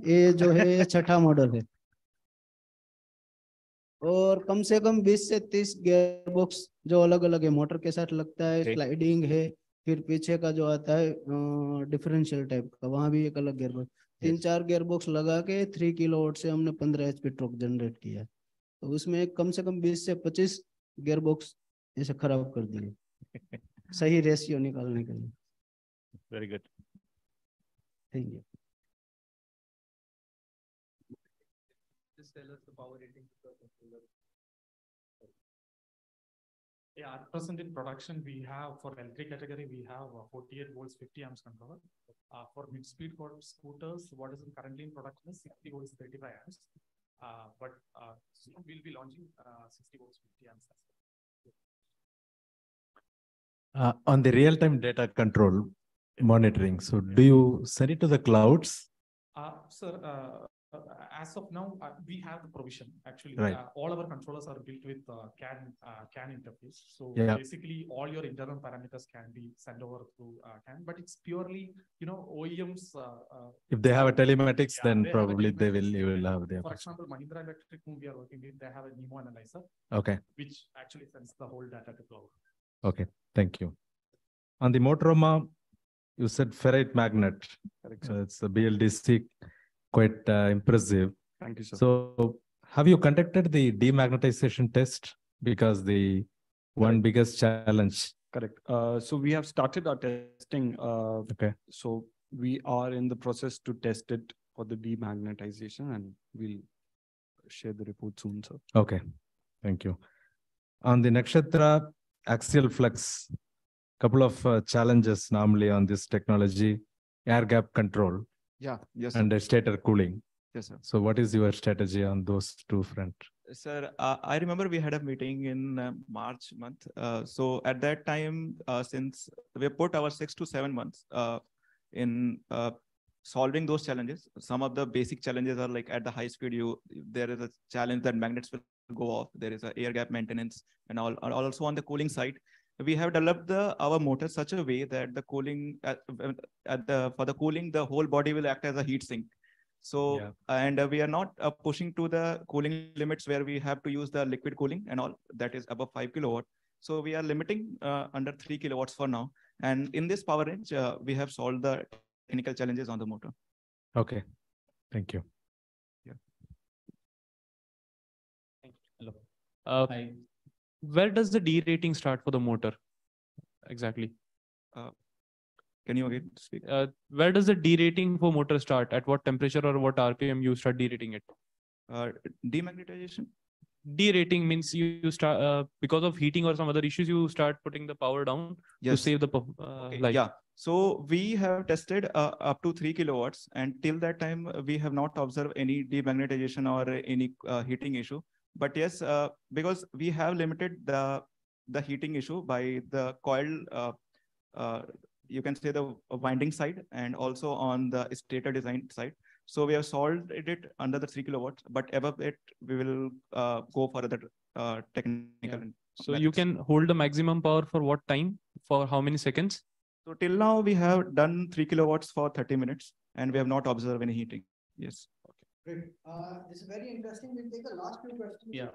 ये जो है ये छठा मॉडल है। और कम से कम 20 से 30 गियर बॉक्स जो अलग अलग है, मोटर के साथ लगता है, स्लाइडिंग है, फिर पीछे का जो आता है डिफरेंशियल टाइप का, वहां भी एक अलग गियर बॉक्स, 3-4 गियर बॉक्स लगा के 3 किलोवाट से हमने 15 HP टॉर्क जनरेट किया। तो उसमें कम से कम 20 से 25 गियर बॉक्स ऐसे खराब कर दिए सही रेशियो निकालने के लिए। Very good. Thank you. Just tell us the power rating. Yeah, at present in production, we have for L3 category, we have 48 volts, 50 amps controller. For mid-speed scooters, what is currently in production is 60 volts, 35 amps. But soon we'll be launching 60 volts, 50 amps. On the real-time data control monitoring, so do you send it to the clouds? Sir, as of now, we have the provision. Actually, Right. All our controllers are built with CAN interface. So Yeah. basically, all your internal parameters can be sent over through CAN. But it's purely, OEMs. If they have a telematics, Yeah, then they have a probably telematics. you will have the. For example, Mahindra Electric, whom we are working with, they have a Nemo analyzer. Okay. Which actually sends the whole data to cloud. Okay, thank you. On the Motorama, you said ferrite magnet. Correct, So sir. it's a BLDC, quite impressive. Thank you, sir. So have you conducted the demagnetization test? Because the one biggest challenge. Correct. So we have started our testing. Okay. So we are in the process to test it for the demagnetization, and we'll share the report soon, sir. Okay, thank you. On the Nakshatra axial flux, couple of challenges normally on this technology: air gap control. Yeah. Yes. And stator cooling. Yes, sir. So what is your strategy on those two fronts? Sir, I remember we had a meeting in March month. So at that time, since we put our 6 to 7 months in solving those challenges, some of the basic challenges are like at the high speed, there is a challenge that magnets will go off. There is a air gap maintenance and all. Also on the cooling side, we have developed our motor such a way that the cooling for the cooling, the whole body will act as a heat sink. So, Yeah. And we are not pushing to the cooling limits where we have to use the liquid cooling and all that is above 5 kilowatt. So we are limiting under 3 kilowatts for now. And in this power range, we have solved the technical challenges on the motor. Okay, thank you. Yeah. Hello. Hi. Where does the D rating start for the motor? Exactly. Can you again speak? Where does the D rating for motor start? At what temperature or what RPM you start D rating it? Demagnetization? D rating means you start because of heating or some other issues, you start putting the power down to save the life. Yeah. So we have tested up to 3 kilowatts, and till that time we have not observed any demagnetization or any heating issue. But yes, because we have limited the heating issue by the coil, you can say the winding side, and also on the stator design side. So we have solved it under the 3 kilowatts, but above it, we will go for the technical. Yeah. So you can hold the maximum power for what time? For how many seconds? So till now, we have done 3 kilowatts for 30 minutes, and we have not observed any heating. Yes. Great. This is very interesting. We'll take the last few questions. Yeah.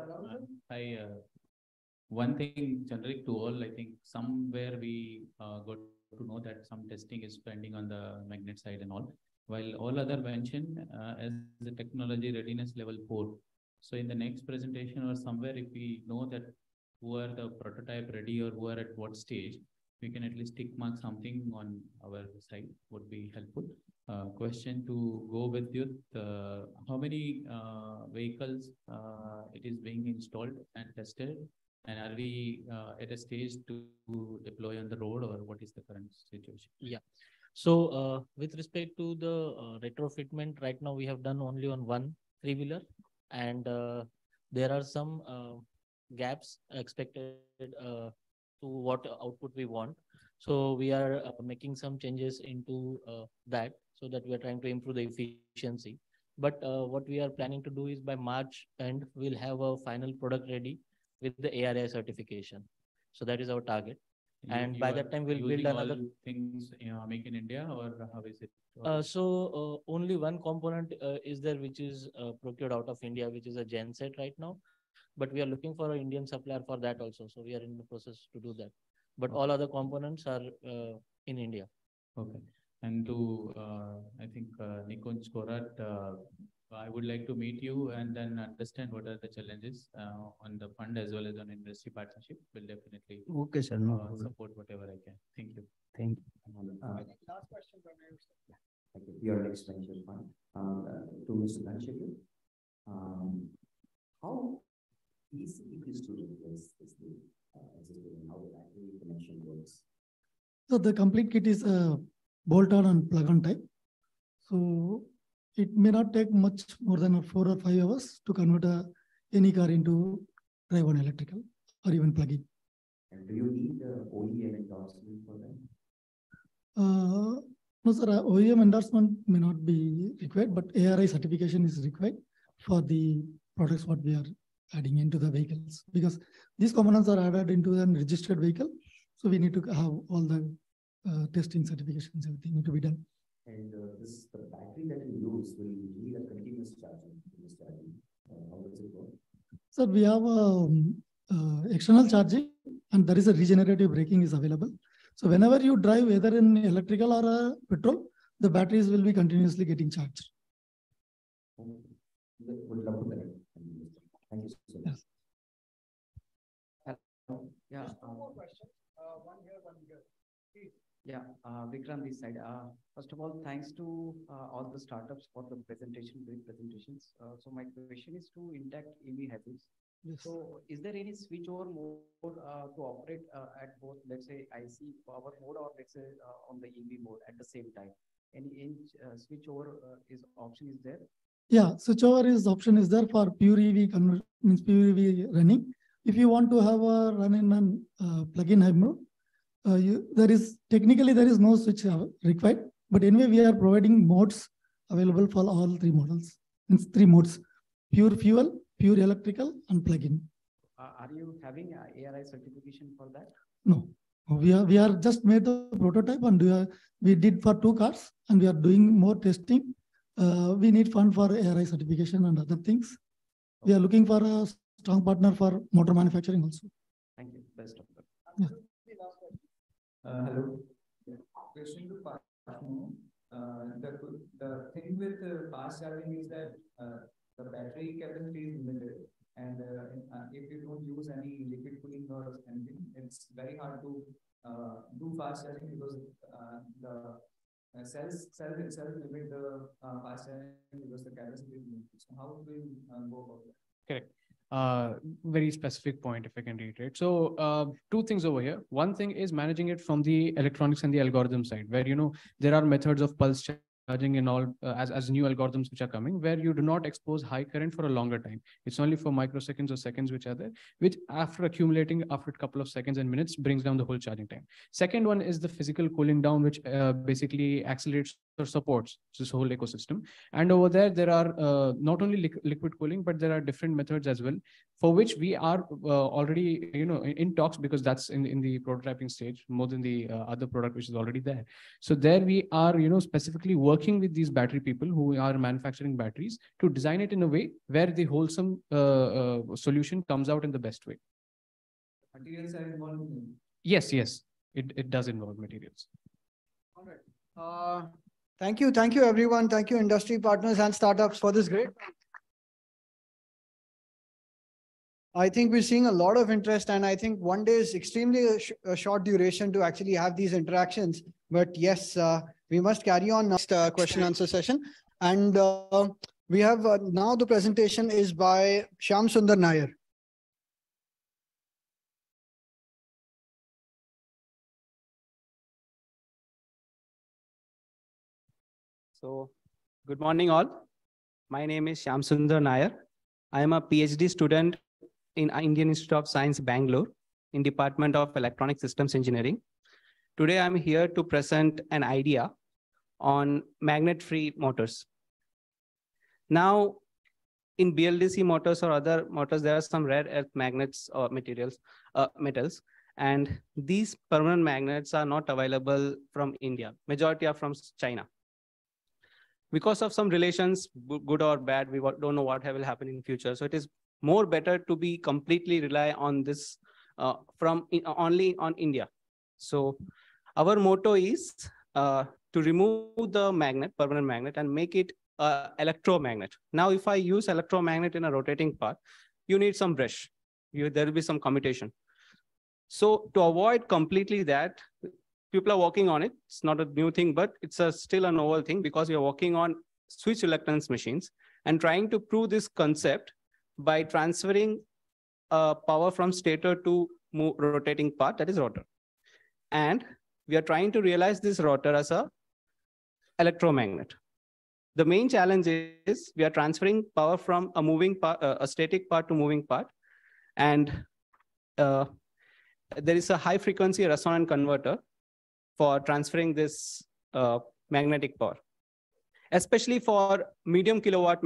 One thing generic to all, I think somewhere we got to know that some testing is pending on the magnet side and all, while all other mention as the technology readiness level 4. So in the next presentation or somewhere, if we know that who are the prototype ready or who are at what stage, we can at least tick mark something on our side would be helpful. Question to go with you, how many vehicles it is being installed and tested, and are we at a stage to deploy on the road, or what is the current situation? Yeah. So with respect to the retrofitment, right now we have done only on one 3-wheeler. and there are some gaps expected to what output we want. So we are making some changes into that, so that we are trying to improve the efficiency. But what we are planning to do is by March end, we'll have a final product ready with the ARAI certification. So that is our target. And by that time, we'll build another things, make in India, or how is it? Only one component is there, which is procured out of India, which is a genset right now. But we are looking for an Indian supplier for that also. So we are in the process to do that. But all other components are in India. Okay. And to, I think, Nikon Skorat, I would like to meet you and then understand what are the challenges on the fund as well as on industry partnership. Will definitely Okay, sir. No problem. support whatever I can. Thank you. Thank you. Last question from you. Thank you. Your next venture fund. To Mr. Ganeshwar, how easy it is to replace this thing, existing, how the battery connection works? So the complete kit is bolt-on and plug-on type. So it may not take much more than 4 or 5 hours to convert any car into drive-on electrical or even plug-in. And do you need OEM endorsement for that? No, sir. OEM endorsement may not be required, but ARAI certification is required for the products what we are adding into the vehicles, because these components are added into a registered vehicle. So we need to have all the testing certifications, everything need to be done. And the battery that you use will need a continuous charging. How does it work? So we have external charging, and there is a regenerative braking is available. So whenever you drive, either in electrical or petrol, the batteries will be continuously getting charged. Would love to connect. Thank you so much. Yes. Yeah. Two more questions. One here, one here. Please. Yeah, Vikram this side. First of all, thanks to all the startups for the presentation, great presentations. So my question is to intact EV hybrids. Yes. So is there any switchover mode to operate at both, let's say, IC power mode or let's say on the EV mode at the same time? Any switchover option is there? Yeah, switchover option is there for pure EV means pure EV running. If you want to have a run in and plug-in hybrid, technically there is no switch required, but anyway we are providing modes available for all 3 models. Means 3 modes: pure fuel, pure electrical, and plug-in. Are you having ARAI certification for that? No, we are just made the prototype, and we did for 2 cars, and we are doing more testing. We need fund for ARAI certification and other things. We are looking for a strong partner for motor manufacturing also. Thank you. Best of luck. Yeah. Hello. Question to Partner. The thing with fast charging is that the battery capacity is limited, and if you don't use any liquid cooling or anything, it's very hard to do fast charging because the cells itself limit the fast charging because the capacity is limited. So how do you go about that? Correct. Very specific point, if I can reiterate. So 2 things over here. One thing is managing it from the electronics and the algorithm side, where there are methods of pulse charging and all as new algorithms which are coming, where you do not expose high current for a longer time. It's only for microseconds or seconds which are there, which after accumulating after a couple of seconds and minutes brings down the whole charging time. Second one is the physical cooling down, which basically accelerates or supports this whole ecosystem. And over there are not only liquid cooling, but there are different methods as well, for which we are already in talks, because that's in the prototyping stage more than the other product which is already there. So there we are specifically working with these battery people who are manufacturing batteries to design it in a way where the wholesome solution comes out in the best way. Materials are involved in it. Yes, it does involve materials. All right. Thank you everyone. Thank you industry partners and startups for this great. I think we're seeing a lot of interest, and I think one day is extremely a short duration to actually have these interactions. But yes, we must carry on next question answer session. And we have now the presentation is by Shyam Sundar Nair. So, good morning all. My name is Shyam Sundar Nair. I am a PhD student in Indian Institute of Science, Bangalore, in Department of Electronic Systems Engineering. Today, I'm here to present an idea on magnet-free motors. Now, in BLDC motors or other motors, there are some rare earth magnets or metals, and these permanent magnets are not available from India. Majority are from China. Because of some relations, good or bad, we don't know what will happen in future. So it is more better to be completely rely on this only on India. So our motto is to remove the magnet, permanent magnet, and make it electromagnet. Now, if I use electromagnet in a rotating part, you need some brush. There will be some commutation. So to avoid completely that, people are working on it. It's not a new thing, but it's still a novel thing because we are working on switch reluctance machines and trying to prove this concept by transferring power from stator to rotating part, that is rotor. And we are trying to realize this rotor as a electromagnet. The main challenge is we are transferring power from a moving part, a static part to moving part. And there is a high frequency resonant converter for transferring this magnetic power, especially for medium kilowatt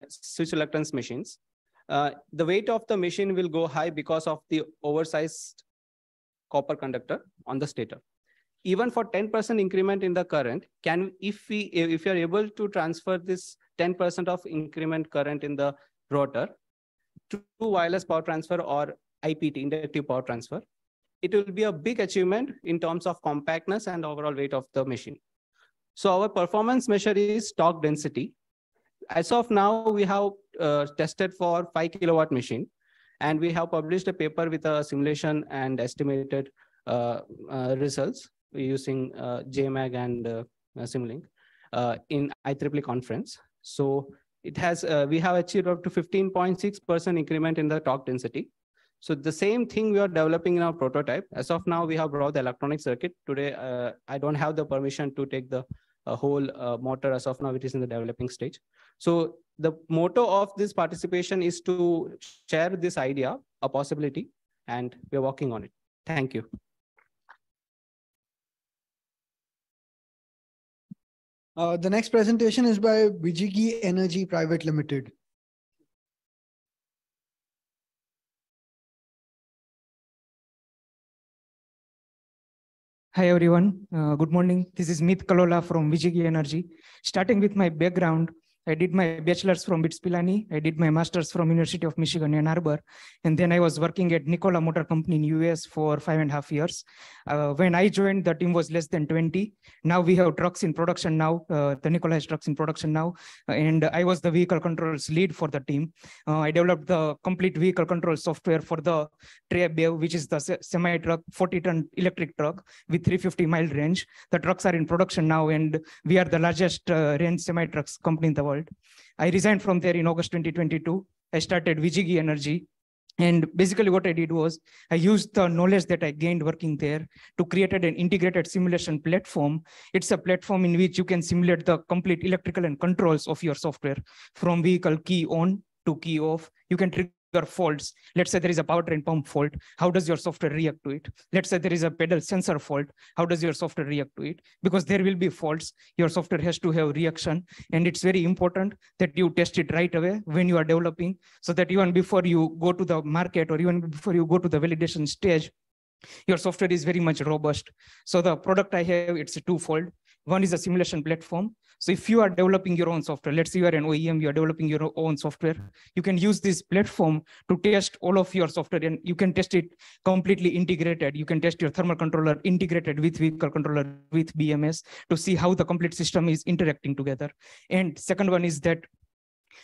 switch reluctance machines. The weight of the machine will go high because of the oversized copper conductor on the stator. Even for 10% increment in the current, if you are able to transfer this 10% of increment current in the rotor to wireless power transfer or IPT, inductive power transfer, it will be a big achievement in terms of compactness and overall weight of the machine. So our performance measure is torque density. As of now, we have tested for 5 kilowatt machine, and we have published a paper with a simulation and estimated results using JMAG and Simulink in IEEE conference. So it has we have achieved up to 15.6% increment in the torque density. So the same thing we are developing in our prototype. As of now, we have brought the electronic circuit. Today, I don't have the permission to take the whole motor as of now, which is in the developing stage. So the motto of this participation is to share this idea, a possibility, and we're working on it. Thank you. The next presentation is by Inevitable Energy Pvt Ltd. Hi everyone, good morning. This is Meet Kalola from Inevitable Energy. Starting with my background, I did my bachelor's from BITS Pilani. I did my master's from University of Michigan, Ann Arbor. And then I was working at Nikola Motor Company in US for 5.5 years. When I joined, the team was less than 20. Now we have trucks in production now. The Nikola has trucks in production now. And I was the vehicle controls lead for the team. I developed the complete vehicle control software for the Trebev, which is the semi-truck, 40-ton electric truck with 350-mile range. The trucks are in production now, and we are the largest range semi-trucks company in the world. I resigned from there in August 2022. I started Inevitable Energy. And basically what I did was I used the knowledge that I gained working there to create an integrated simulation platform. It's a platform in which you can simulate the complete electrical and controls of your software from vehicle key on to key off. You can trigger faults. Let's say there is a powertrain pump fault. How does your software react to it? Let's say there is a pedal sensor fault. How does your software react to it? Because there will be faults. Your software has to have reaction. And it's very important that you test it right away when you are developing, so that even before you go to the market or even before you go to the validation stage, your software is very much robust. So the product I have, it's twofold. One is a simulation platform. So if you are developing your own software, let's say you are an OEM, you are developing your own software, you can use this platform to test all of your software, and you can test it completely integrated. You can test your thermal controller integrated with vehicle controller, with BMS, to see how the complete system is interacting together. And second one is that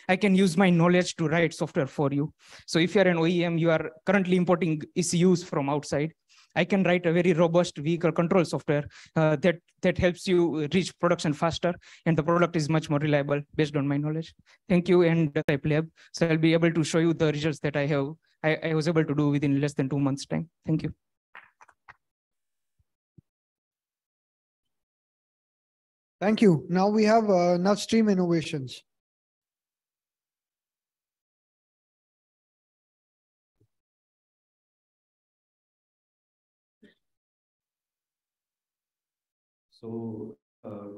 I can use my knowledge to write software for you. So if you're an OEM, you are currently importing ECUs from outside, I can write a very robust vehicle control software that helps you reach production faster, and the product is much more reliable based on my knowledge. Thank you, and type lab. So I'll be able to show you the results that I was able to do within less than 2 months' time. Thank you. Thank you. Now we have Navstream Innovations. Good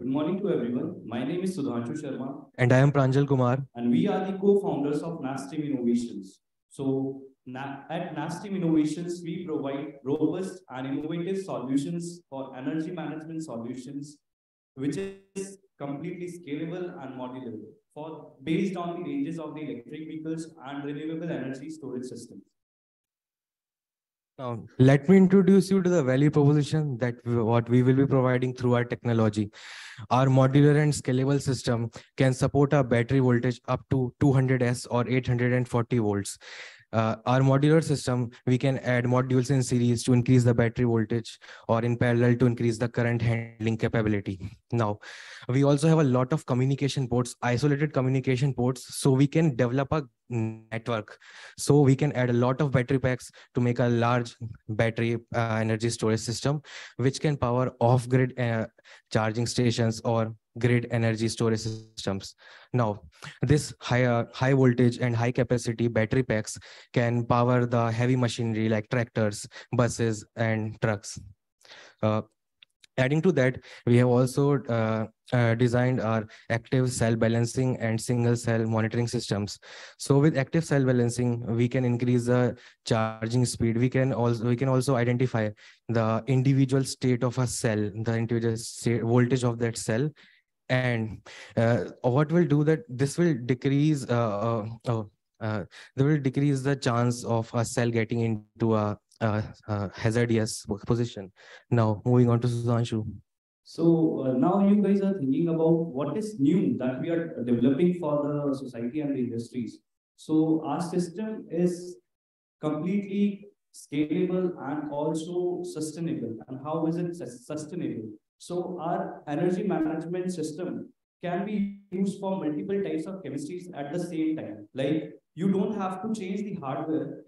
morning to everyone. My name is Sudhanshu Sharma. And I am Pranjal Kumar. And we are the co-founders of NASTEAM Innovations. At NASTEAM Innovations, we provide robust and innovative solutions for energy management solutions, which is completely scalable and modular based on the ranges of the electric vehicles and renewable energy storage systems. Now, let me introduce you to the value proposition that what we will be providing through our technology. Our modular and scalable system can support a battery voltage up to 200S or 840 volts. Our modular system, we can add modules in series to increase the battery voltage or in parallel to increase the current handling capability. Now, we also have a lot of communication ports, isolated communication ports, so we can develop a network. So we can add a lot of battery packs to make a large battery energy storage system, which can power off-grid charging stations or grid energy storage systems. Now, this high voltage and high capacity battery packs can power the heavy machinery like tractors, buses, and trucks. Adding to that, we have also designed our active cell balancing and single cell monitoring systems. So with active cell balancing, we can increase the charging speed. We can also identify the individual state of a cell, the individual voltage of that cell. And what will do that, this will decrease the chance of a cell getting into a hazardous position. Now, moving on to Sudhanshu. Now you guys are thinking about what is new that we are developing for the society and the industries. So our system is completely scalable and also sustainable. And how is it sustainable? So our energy management system can be used for multiple types of chemistries at the same time. Like you don't have to change the hardware.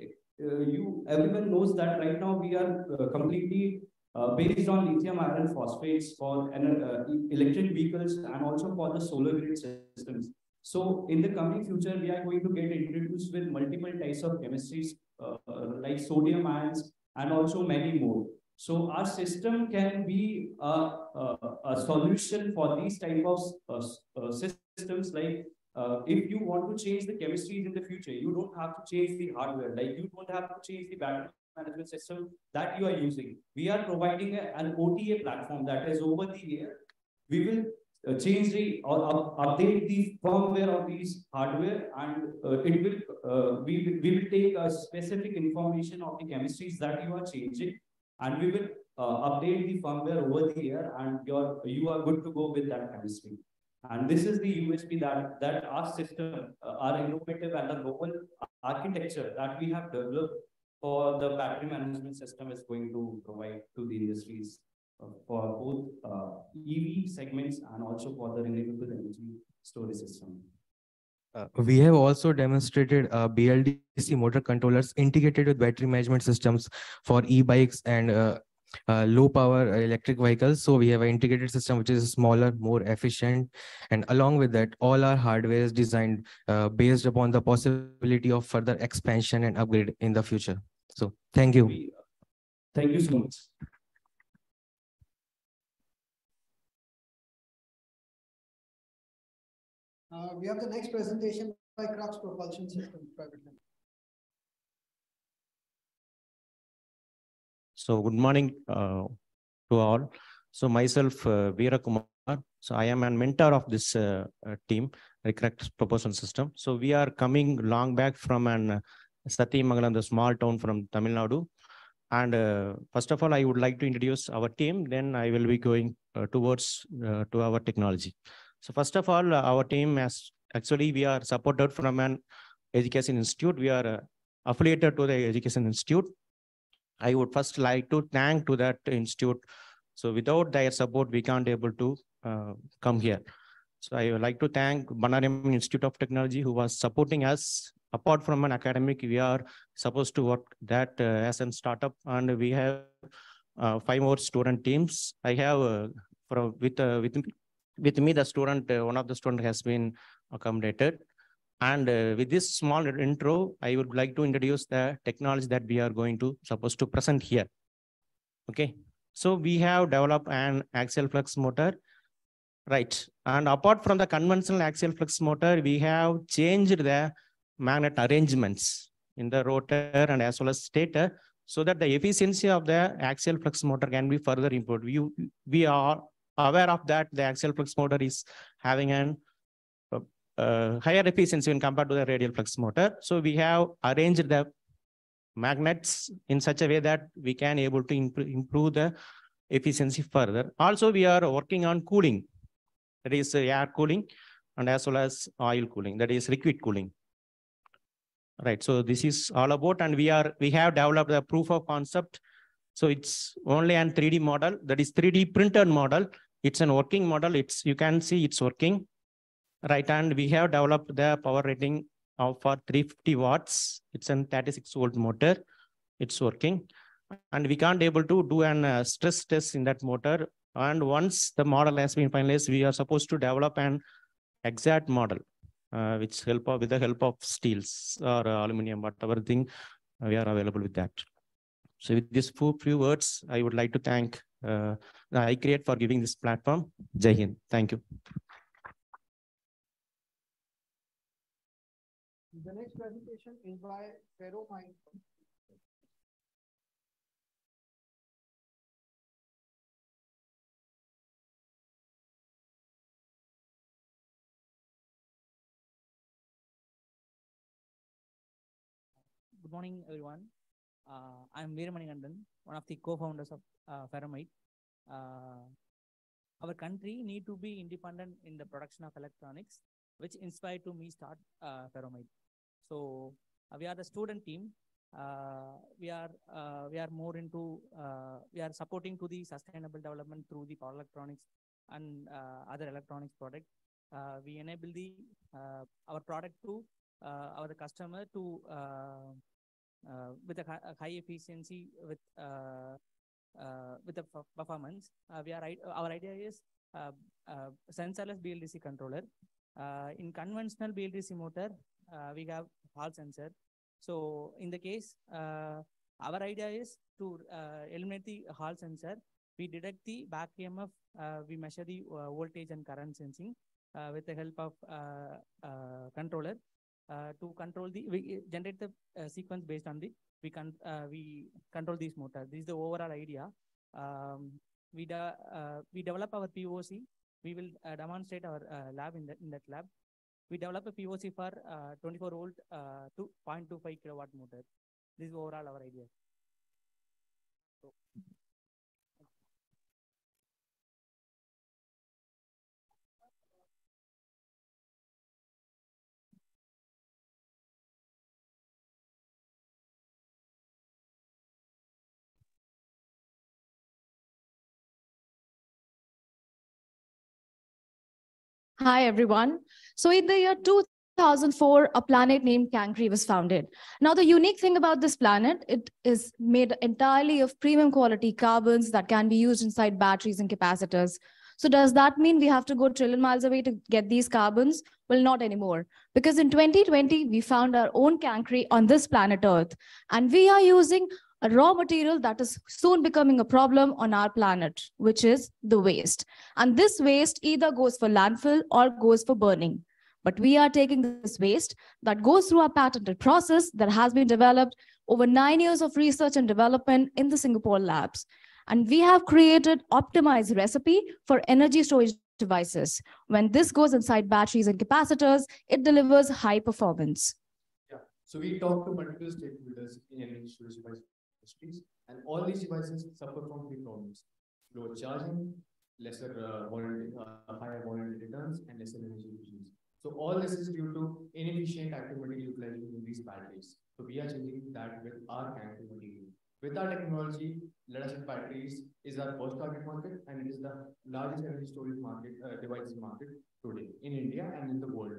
Everyone knows that right now we are completely based on lithium iron phosphates for electric vehicles and also for the solar grid systems. So in the coming future, we are going to get introduced with multiple types of chemistries like sodium ions and also many more. So our system can be a solution for these type of systems. Like if you want to change the chemistries in the future, you don't have to change the hardware. Like you don't have to change the battery management system that you are using. We are providing an OTA platform that is over the air. We will change or update the firmware of these hardware, and we will take a specific information of the chemistries that you are changing, and we will update the firmware over the air, and you are good to go with that chemistry. And this is the USP that our system, our innovative and the global architecture that we have developed for the battery management system is going to provide to the industries for both EV segments and also for the renewable energy storage system. We have also demonstrated BLDC motor controllers integrated with battery management systems for e-bikes and low power electric vehicles. So we have an integrated system which is smaller, more efficient, and along with that, all our hardware is designed based upon the possibility of further expansion and upgrade in the future. So thank you. Thank you so much. We have the next presentation by Crux Propulsion Systems Private Limited. So good morning to all. So myself, Veera Kumar. So I am a mentor of this team, Crux Propulsion System. So we are coming long back from an Satyamangalam, the small town from Tamil Nadu. And first of all, I would like to introduce our team. Then I will be going towards to our technology. So first of all, our team we are supported from an education institute. We are affiliated to the education institute. I would first like to thank to that institute. So without their support, we can't able to come here. So I would like to thank Banarem Institute of Technology who was supporting us. Apart from an academic, we are supposed to work that as a startup, and we have 5 more student teams. I have with me the student, one of the student has been accommodated. And with this small intro, I would like to introduce the technology that we are going to supposed to present here. Okay. So we have developed an axial flux motor, right? And apart from the conventional axial flux motor, we have changed the magnet arrangements in the rotor and as well as stator, so that the efficiency of the axial flux motor can be further improved. We are aware of that the axial flux motor is having an higher efficiency when compared to the radial flux motor. So we have arranged the magnets in such a way that we can able to improve the efficiency further. Also, we are working on cooling, that is air cooling, and as well as oil cooling, that is liquid cooling. Right. So this is all about, and we have developed the proof of concept. So it's only an 3D model, that is 3D printed model. It's an working model. You can see it's working. Right. And we have developed the power rating of for 350 watts. It's a 36 volt motor. It's working. And we can't able to do an stress test in that motor. And once the model has been finalized, we are supposed to develop an exact model, with the help of steels or aluminum, whatever thing we are available with that. So with these few words, I would like to thank iCreate for giving this platform. Jai Hind. Thank you. The next presentation is by Ferromine. Good morning, everyone. I'm Veeramanigandan, one of the co-founders of Ferromite. Our country need to be independent in the production of electronics, which inspired to me start Ferromite. So we are the student team. We are more into we are supporting to the sustainable development through the power electronics and other electronics product. We enable the our product to our customer to with a high efficiency with the performance. Our idea is sensorless BLDC controller. In conventional BLDC motor, we have Hall sensor. So in the case, our idea is to eliminate the Hall sensor. We detect the back EMF. We measure the voltage and current sensing with the help of controller. To control we generate the sequence based on we control this motor. This is the overall idea. We develop our POC. We will demonstrate our lab in that lab. We develop a POC for 24 volt to 0.25 kilowatt motor. This is overall our idea. So, Hi, everyone. So in the year 2004, a planet named Cancri was founded. Now, the unique thing about this planet, it is made entirely of premium quality carbons that can be used inside batteries and capacitors. So does that mean we have to go trillion miles away to get these carbons? Well, not anymore. Because in 2020, we found our own Cancri on this planet Earth. And we are using a raw material that is soon becoming a problem on our planet, which is the waste. And this waste either goes for landfill or goes for burning. But we are taking this waste that goes through a patented process that has been developed over 9 years of research and development in the Singapore labs. And we have created optimized recipe for energy storage devices. When this goes inside batteries and capacitors, it delivers high performance. Yeah. So we talked to multiple stakeholders in energy storage device industries, and all these devices suffer from three problems: low charging, higher warranty returns, and lesser energy efficiency. So all this is due to inefficient active material utilization in these batteries. So we are changing that with our active material. With our technology, lead-acid batteries is our first target market, and it is the largest energy storage market devices market today in India and in the world.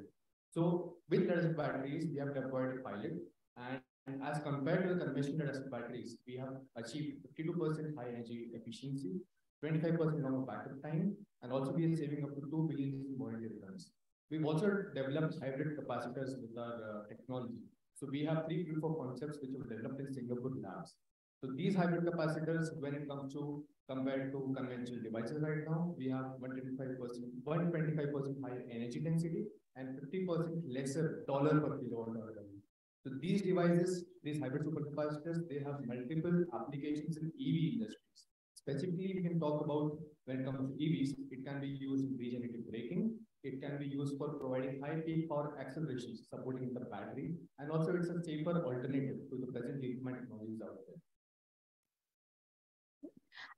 So with lead-acid batteries, we have deployed a pilot, and as compared to the conventional lead-acid batteries, we have achieved 52% high energy efficiency, 25% longer backup time, and also we are saving up to 2 billion in warranty returns. We've also developed hybrid capacitors with our technology. So we have 3 proof of concepts which were developed in Singapore labs. So these hybrid capacitors, when it comes to compared to conventional devices right now, we have 125% higher energy density and 50% lesser dollar per kilowatt hour value. So these devices, these hybrid supercapacitors, they have multiple applications in EV industries. Specifically, we can talk about when it comes to EVs, it can be used in regenerative braking. It can be used for providing high peak power acceleration, supporting the battery, and also it's a safer alternative to the present lithium technologies out there.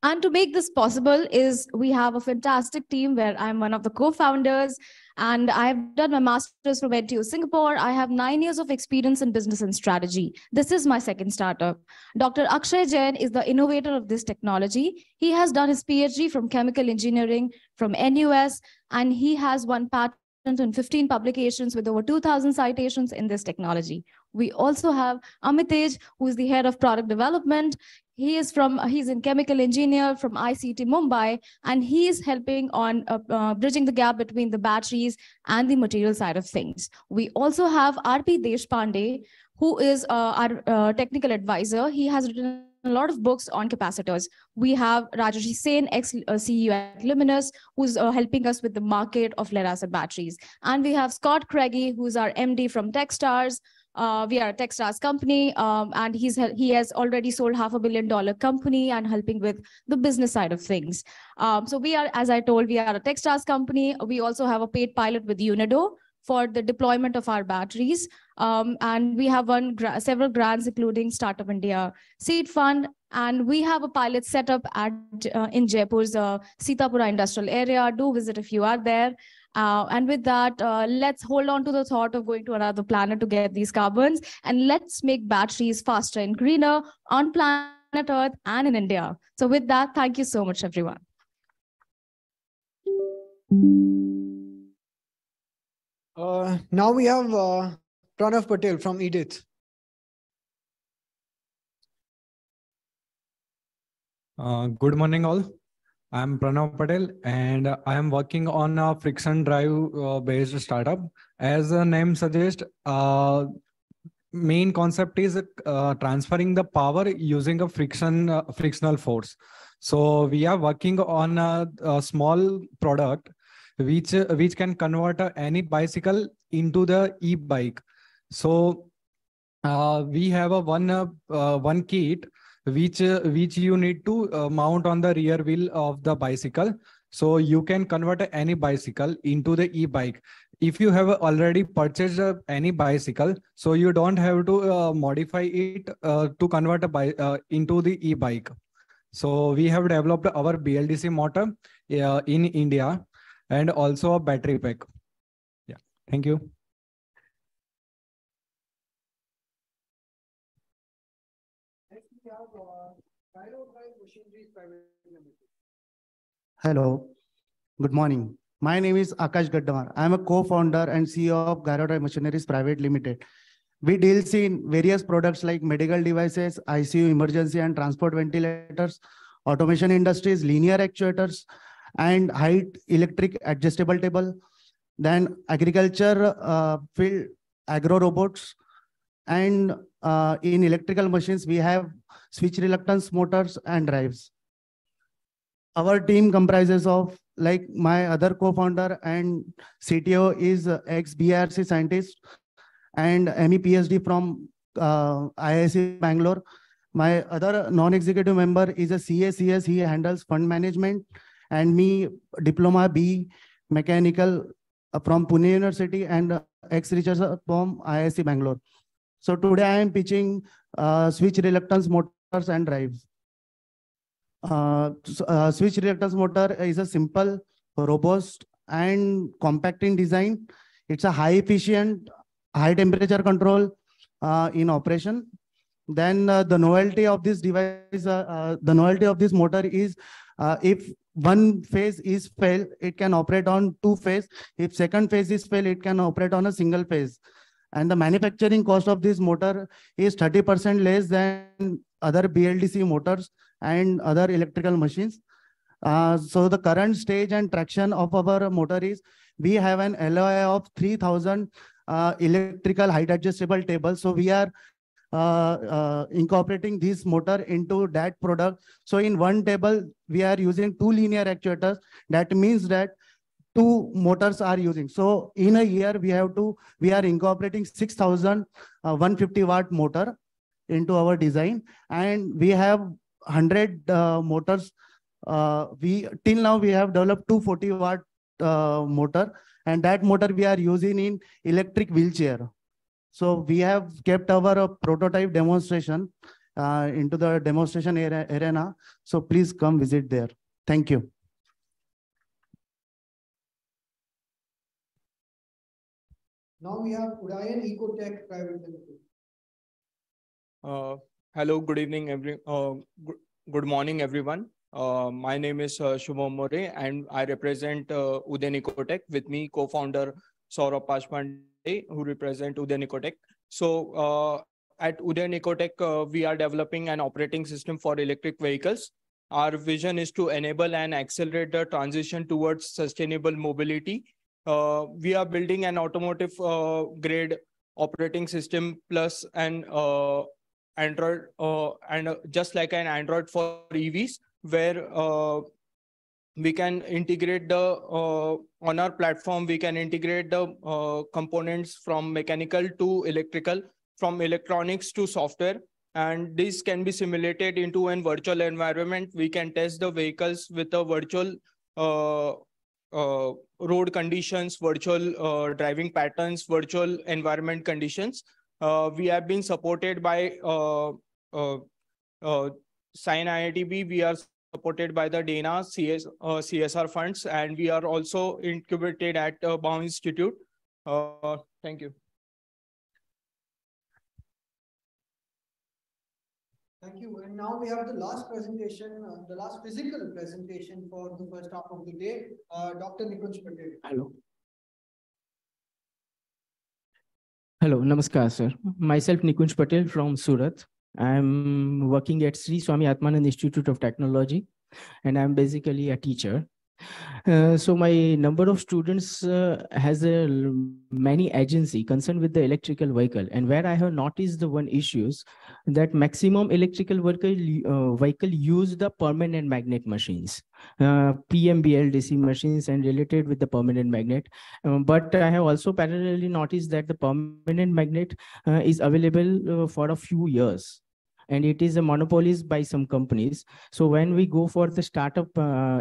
And to make this possible is we have a fantastic team where I'm one of the co-founders, and I've done my master's from NTU Singapore. I have 9 years of experience in business and strategy. This is my second startup. Dr. Akshay Jain is the innovator of this technology. He has done his PhD from chemical engineering from NUS, and he has won patent in 15 publications with over 2,000 citations in this technology. We also have Amitesh, who is the head of product development. He's in chemical engineer from ICT Mumbai, and he is helping on bridging the gap between the batteries and the material side of things. We also have RP Deshpande, who is our technical advisor. He has written a lot of books on capacitors. We have Rajesh Sen, ex-CEO at Luminous, who's helping us with the market of lead-acid batteries. And we have Scott Craigie, who's our MD from Techstars. We are a Techstars company, and he has already sold $500 million company and helping with the business side of things. So we are, as I told, we are a Techstars company. We also have a paid pilot with Unido for the deployment of our batteries. And we have won several grants, including Startup India Seed Fund. And we have a pilot set up in Jaipur's Sitapura industrial area. Do visit if you are there. And with that, let's hold on to the thought of going to another planet to get these carbons. And let's make batteries faster and greener on planet Earth and in India. So with that, thank you so much, everyone. Now we have Pranav Patel from EDITH. Good morning, all. I'm Pranav Patel, and I am working on a friction drive based startup. As the name suggests, main concept is transferring the power using a frictional force. So we are working on a small product which can convert any bicycle into the e-bike. So we have a one kit which you need to mount on the rear wheel of the bicycle, so you can convert any bicycle into the e-bike. If you have already purchased any bicycle, so you don't have to modify it to convert into the e-bike. So we have developed our BLDC motor in India, and also a battery pack. Yeah, thank you. Hello, good morning. My name is Akash Gaddamar. I am a co-founder and CEO of Gyro Drive Machineries Pvt Ltd. We deal in various products like medical devices, ICU, emergency and transport ventilators, automation industries, linear actuators, and height electric adjustable table. Then agriculture, field agro robots, and in electrical machines, we have switch reluctance motors and drives. Our team comprises of, like, my other co-founder and CTO is ex-BRC scientist and ME PhD from IISc Bangalore. My other non-executive member is a CACS. He handles fund management, and me diploma B mechanical from Pune University and ex-researcher from IISc Bangalore. So today I am pitching switch reluctance motors and drives. Switch reluctance motor is a simple, robust, and compact in design. It's a high efficient, high temperature control in operation. Then the novelty of this device, the novelty of this motor is if one phase is fail, it can operate on two phase. If second phase is fail, it can operate on a single phase. And the manufacturing cost of this motor is 30% less than other BLDC motors and other electrical machines. So the current stage and traction of our motor is we have an LOI of 3,000 electrical height adjustable tables. So we are incorporating this motor into that product. So in one table, we are using 2 linear actuators. That means that 2 motors are using. So in a year, we are incorporating 6,000 150 watt motor into our design, and we have 100 motors. Till now we have developed 240 watt motor, and that motor we are using in electric wheelchair. So we have kept our prototype demonstration into the demonstration arena. So please come visit there. Thank you. Now we have Udayan Ecotech Pvt Ltd. Hello, good evening, good morning, everyone. My name is Shubham More, and I represent Udayan Ecotech. With me, co-founder Saurabh Pashpande, who represent Udayan Ecotech. So at Udayan Ecotech, we are developing an operating system for electric vehicles. Our vision is to enable and accelerate the transition towards sustainable mobility. We are building an automotive grade operating system plus an Android and just like an Android for EVs, where we can integrate the on our platform, we can integrate the components from mechanical to electrical, from electronics to software, and this can be simulated into a virtual environment. We can test the vehicles with a virtual road conditions, virtual driving patterns, virtual environment conditions. We have been supported by Sign IITB. We are supported by the DANA CSR funds, and we are also incubated at Baum Institute. Thank you. Thank you. And now we have the last presentation, the last physical presentation for the first half of the day, Dr. Nikunj Patel. Hello. Hello, namaskar, sir. Myself, Nikunj Patel from Surat. I'm working at Sri Swami Atmanand Institute of Technology, and I'm basically a teacher. So my number of students has many agency concerned with the electrical vehicle, and where I have noticed the one issues that maximum electrical vehicle use the permanent magnet machines, PMBLDC machines and related with the permanent magnet. But I have also parallelly noticed that the permanent magnet is available for a few years, and it is a monopolized by some companies. So when we go for the startup,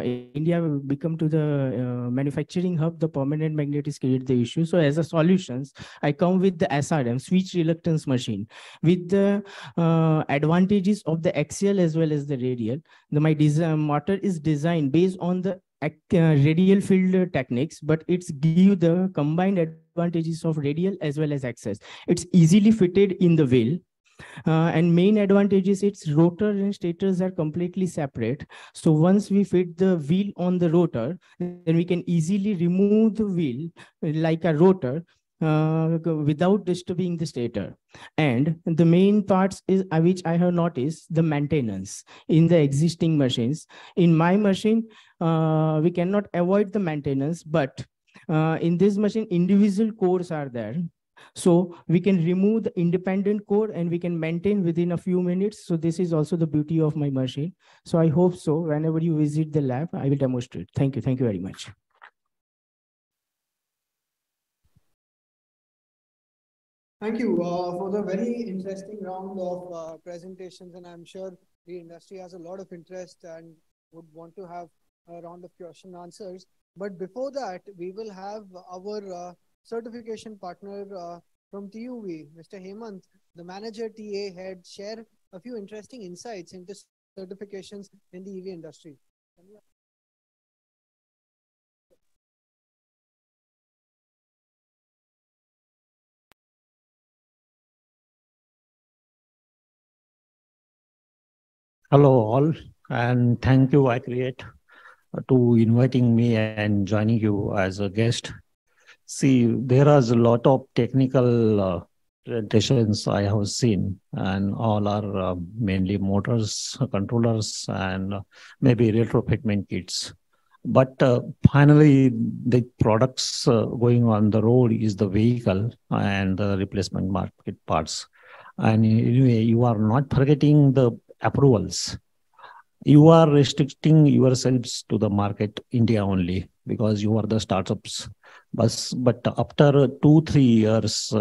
India will become to the manufacturing hub, the permanent magnet is create the issue. So as a solutions, I come with the SRM, switch reluctance machine, with the advantages of the axial as well as the radial. My motor is designed based on the radial field techniques, but it's give the combined advantages of radial as well as axial. It's easily fitted in the wheel. And main advantage is its rotor and stators are completely separate. So once we fit the wheel on the rotor, then we can easily remove the wheel like a rotor without disturbing the stator. And the main parts is which I have noticed the maintenance in the existing machines. In my machine, we cannot avoid the maintenance, but in this machine, individual cores are there. So we can remove the independent core and we can maintain within a few minutes. So this is also the beauty of my machine. So I hope so whenever you visit the lab, I will demonstrate. Thank you. Thank you very much. Thank you for the very interesting round of presentations, and I'm sure the industry has a lot of interest and would want to have a round of question and answers. But before that, we will have our certification partner from TUV, Mr. Hemant, the manager TA head, share a few interesting insights into certifications in the EV industry. Hello all, and thank you iCreate to inviting me and joining you as a guest. See, there is a lot of technical presentations I have seen, and all are mainly motors, controllers, and maybe retrofitment kits. But finally, the products going on the road is the vehicle and the replacement market parts. And anyway, you are not forgetting the approvals. You are restricting yourselves to the market India only because you are the startups. But after 2-3 years,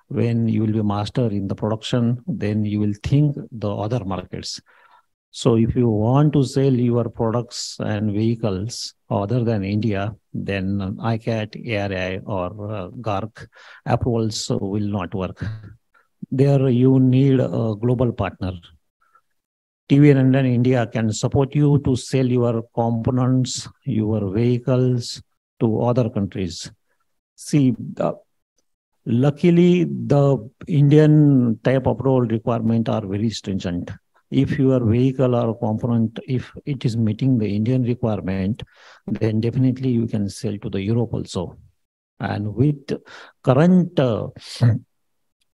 when you will be master in the production, then you will think the other markets. So if you want to sell your products and vehicles other than India, then iCat, ARI, or GARC approvals will not work. There you need a global partner. TVN and India can support you to sell your components, your vehicles to other countries. See, luckily, the Indian type approval requirement are very stringent. If your vehicle or component, if it is meeting the Indian requirement, then definitely you can sell to the Europe also. And with current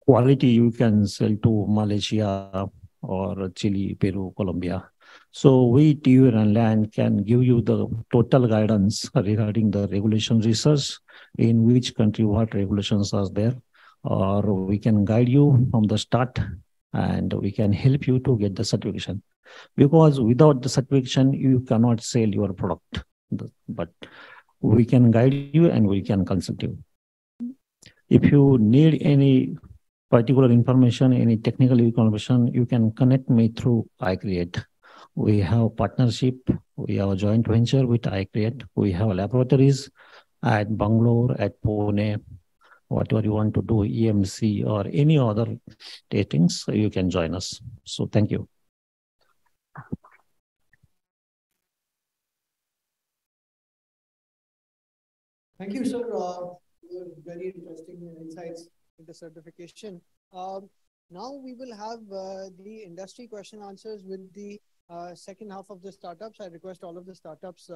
quality, you can sell to Malaysia or Chile, Peru, Colombia. So we, TVN and Land, can give you the total guidance regarding the regulation research, in which country what regulations are there, or we can guide you from the start and we can help you to get the certification. Because without the certification, you cannot sell your product. But we can guide you and we can consult you. If you need any particular information, any technical information, you can connect me through iCreate. We have partnership, we have a joint venture with iCreate. We have laboratories at Bangalore, at Pune, whatever you want to do, EMC or any other tastings, you can join us. So thank you. Thank you, sir. Very interesting insights into certification. Now we will have the industry question answers with the second half of the startups. I request all of the startups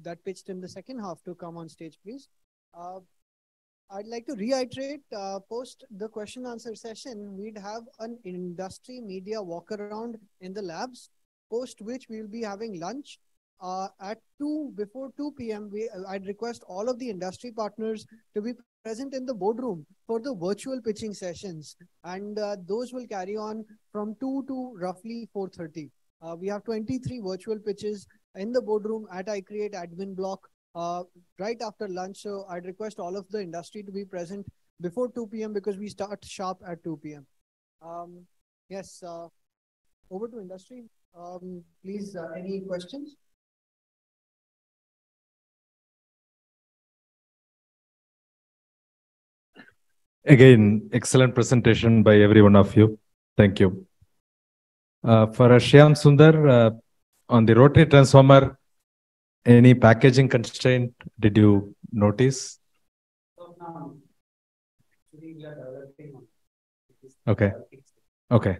that pitched in the second half to come on stage, please. I'd like to reiterate, post the question answer session, we'd have an industry media walk around in the labs, post which we will be having lunch. Before 2 p.m., I'd request all of the industry partners to be present in the boardroom for the virtual pitching sessions. And those will carry on from 2 to roughly 4:30. We have 23 virtual pitches in the boardroom at iCreate admin block right after lunch. So I'd request all of the industry to be present before 2 p.m. because we start sharp at 2 p.m. Yes, over to industry. Please, any questions? Again, excellent presentation by every one of you. Thank you. For Shyam Sundar, on the rotary transformer, any packaging constraint did you notice? Okay. Okay.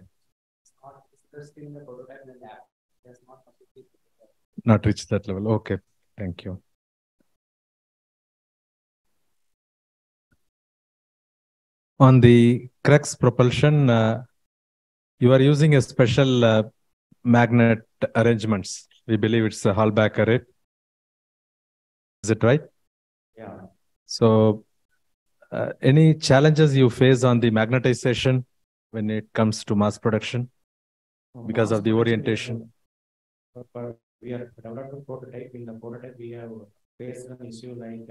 Not reached that level. Okay. Thank you. On the Crux propulsion, you are using a special magnet arrangements. We believe it's a Hallback array. Is it right? Yeah. So, any challenges you face on the magnetization when it comes to mass production because of the orientation? We are developing prototype. In the prototype, we have faced an issue like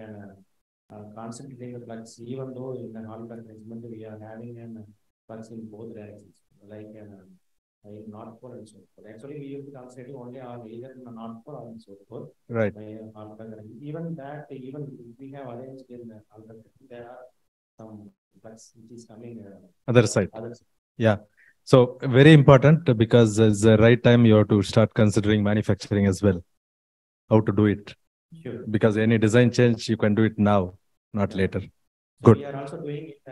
concentrating the flux, even though in the Hallback arrangement we are having an flux in both directions, like in North Pole and South Pole. Actually, we will be concentrating only on either in the North Pole or in South Pole. Right. Even that, even we have arranged in the Hallback, there are some flux which is coming Other side. Other side. Yeah. So very important because it's the right time you have to start considering manufacturing as well. How to do it. Sure. Because any design change, you can do it now, not later. So Good. we are also doing it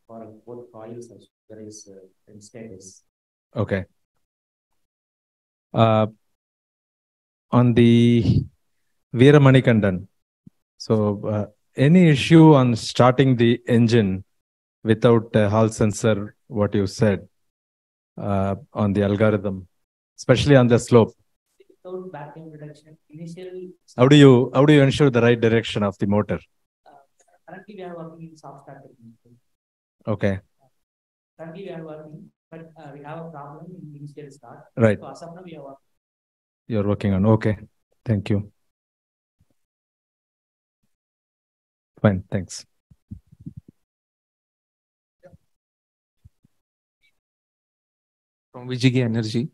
for both coils as well as in status. Okay. On the Veeramanikandan, so any issue on starting the engine without a Hall sensor, what you said on the algorithm, especially on the slope? Without backend reduction, initial. How do you ensure the right direction of the motor? Currently, we are working in soft start technique. Okay. Currently, we are working but we have a problem in initial start. Right. So as of now, we are You're working on. Okay. Thank you. Fine. Thanks. From VGG Energy.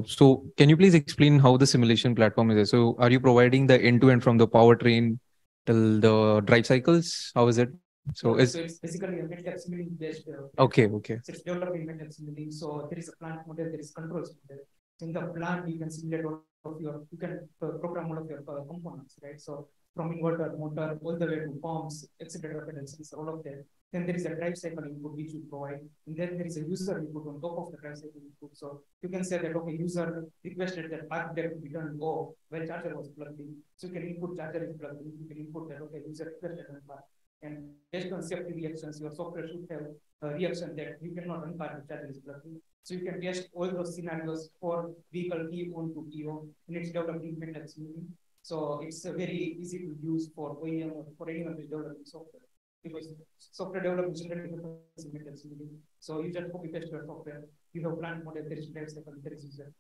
So can you please explain how the simulation platform is? So are you providing the end-to-end from the powertrain till the drive cycles? How is it? So So it's basically a mid-cap simulating based. Okay. So it's developed in mid-cap simulating. So there is a plant model, there is controls model. In the plant, you can simulate all of your, you can program all of your components, right? So from inverter, motor, all the way to pumps, etc. Dependencies, all of that. Then there is a drive cycle input which you provide, and then there is a user input on top of the drive cycle input. So you can say that okay, user requested that back there to be turned off when charger was plugged in. So you can input charger is plugged in. You can input that okay, user requested and back. And based on safety reactions, your software should have a reaction that you cannot unpack the charger is plugged in. So you can test all those scenarios for vehicle E1 to E0, and it's developed in mid-cap simulating. So it's very easy to use for OEM or for anyone who is developing software, because software development generally happens in mid-cap simulating. So you just copy paste your software. You have plant model, there is drive cycle, there is user.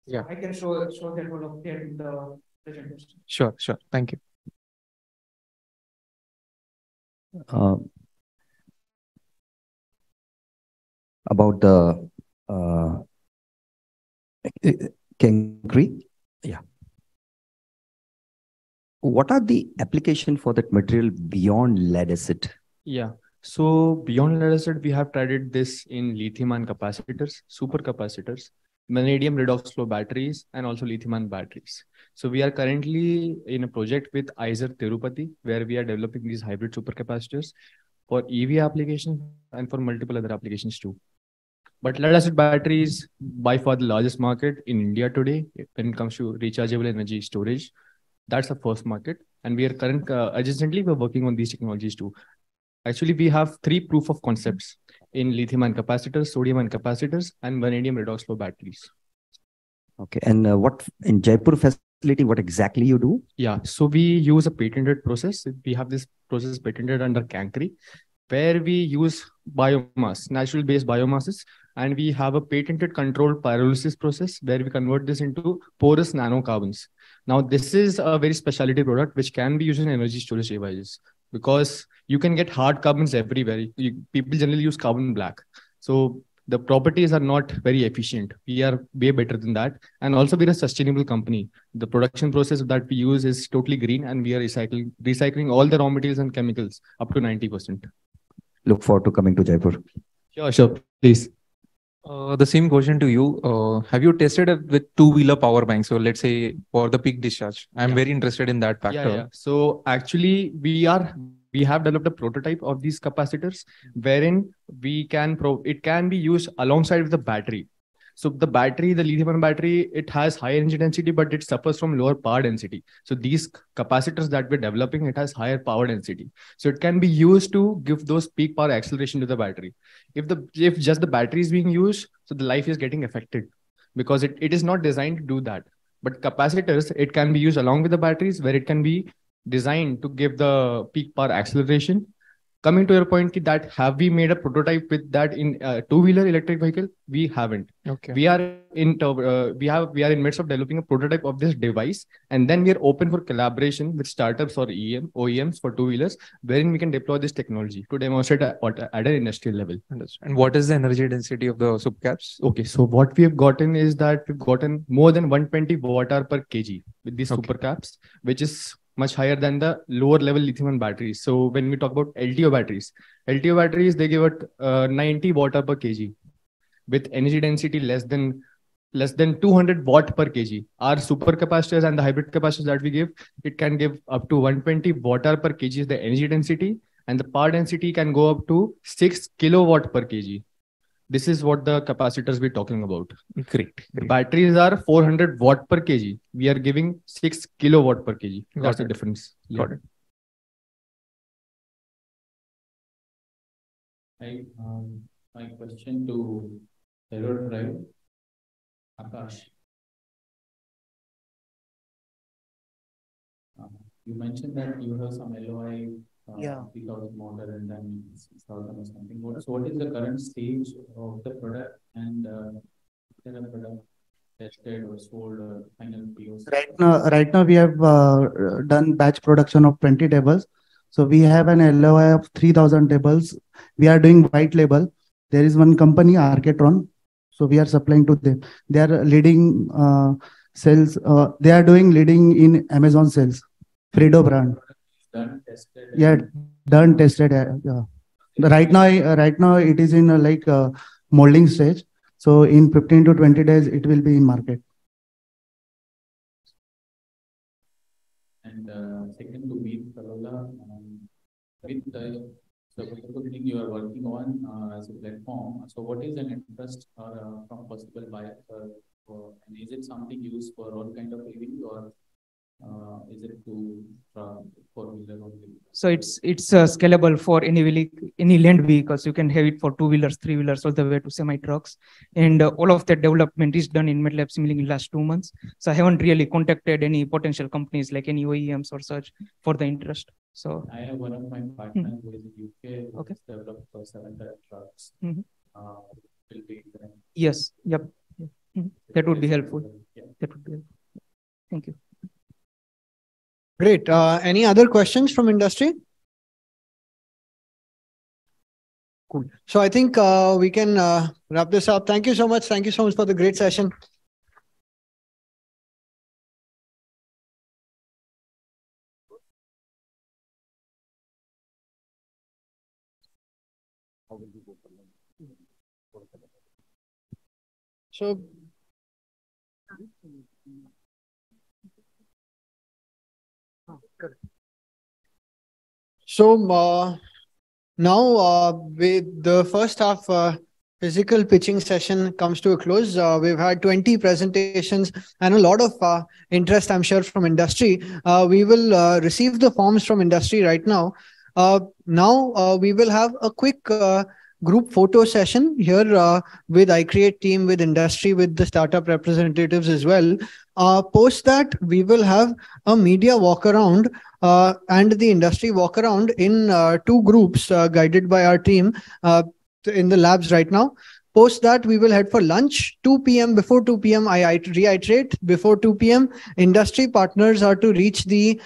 Yeah. I can show that all of that in the presentation. Sure. Thank you. About the concrete, yeah. What are the application for that material beyond lead acid? Yeah. So beyond lead acid, we have tried this in lithium-ion capacitors, supercapacitors, vanadium redox flow batteries, and also lithium-ion batteries. So we are currently in a project with ISER Tirupati, where we are developing these hybrid supercapacitors for EV applications and for multiple other applications too. But lead acid batteries by far the largest market in India today when it comes to rechargeable energy storage. That's the first market, and we are adjacently we're working on these technologies too. Actually, we have 3 proof of concepts in lithium-ion capacitors, sodium-ion capacitors, and vanadium redox flow batteries. Okay, and what in Jaipur facility? What exactly you do? Yeah, so we use a patented process. We have this process patented under Cancri, where we use biomass, natural-based biomasses, and we have a patented controlled pyrolysis process where we convert this into porous nanocarbons. Now, this is a very specialty product which can be used in energy storage devices because you can get hard carbons everywhere. People generally use carbon black. So the properties are not very efficient. We are way better than that. And also we're a sustainable company. The production process that we use is totally green, and we are recycling all the raw materials and chemicals up to 90%. Look forward to coming to Jaipur. Sure, please. The same question to you. Have you tested it with two-wheeler power banks? So let's say for the peak discharge. I'm very interested in that factor. Yeah. So actually we have developed a prototype of these capacitors wherein it can be used alongside with the battery. So the battery, the lithium-ion battery, it has high energy density, but it suffers from lower power density. So these capacitors that we're developing, it has higher power density. So it can be used to give those peak power acceleration to the battery. If just the battery is being used, so the life is getting affected because it is not designed to do that. But capacitors, it can be used along with the batteries where it can be designed to give the peak power acceleration. Coming to your point, that have we made a prototype with that in a two-wheeler electric vehicle? We haven't. Okay. We are in midst of developing a prototype of this device, and then we are open for collaboration with startups or OEMs for two-wheelers, wherein we can deploy this technology to demonstrate at an industrial level. And what is the energy density of the supercaps? Okay, so what we have gotten is that we've gotten more than 120 watt-hour per kg with these supercaps, which is much higher than the lower level lithium-ion batteries. So when we talk about LTO batteries, they give it 90 watt-hour per kg with energy density less than 200 watt per kg. Our supercapacitors and the hybrid capacitors that we give, it can give up to 120 watt-hour per kg is the energy density, and the power density can go up to 6 kilowatt per kg. This is what the capacitors we're talking about. Great. The batteries are 400 watt per kg. We are giving 6 kilowatt per kg. That's the difference. Got it. My question to Aero Drive, Akash. You mentioned that you have some LOI Yeah. 3,000 motor and then 6,000 or something. So what is the current stage of the product and is there a product tested or sold or final POC? Right now we have done batch production of 20 tables. So we have an LOI of 3,000 tables. We are doing white label. There is one company, Arcatron. So we are supplying to them. They are leading sales. They are doing leading in Amazon sales. Fredo brand. Done, tested. Yeah, done, tested. Yeah. Right now it is in like molding stage. So in 15 to 20 days, it will be in market. And second to meet Carola, with the thing you are working on as a platform. So what is an interest from possible buyers? And is it something used for all kind of EV or is it to four-wheeler only? So it's scalable for any land vehicles. You can have it for 2-wheelers, 3-wheelers, all the way to semi trucks. And all of that development is done in MATLAB Simulink in last 2 months. So I haven't really contacted any potential companies like any OEMs or such for the interest. So I have one of my partners who is in UK who has developed for 700 trucks. Will be yes, yep. That would be helpful. Yeah. That would be helpful. Thank you. Great. Any other questions from industry? Cool. So I think we can wrap this up. Thank you so much. Thank you so much for the great session. So now with the first half physical pitching session comes to a close. We've had 20 presentations and a lot of interest, I'm sure, from industry. We will receive the forms from industry right now. Now we will have a quick group photo session here with iCreate team, with industry, with the startup representatives as well. Post that, we will have a media walk around and the industry walk around in 2 groups guided by our team in the labs right now. Post that, we will head for lunch, 2 p.m. Before 2 p.m., I reiterate, before 2 p.m., industry partners are to reach the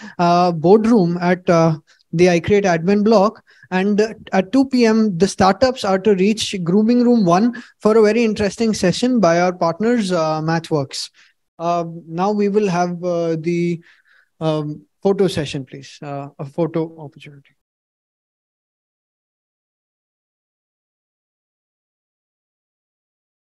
boardroom at the iCreate admin block. And at 2 p.m., the startups are to reach grooming room 1 for a very interesting session by our partners, MathWorks. Now we will have the photo session, please, a photo opportunity.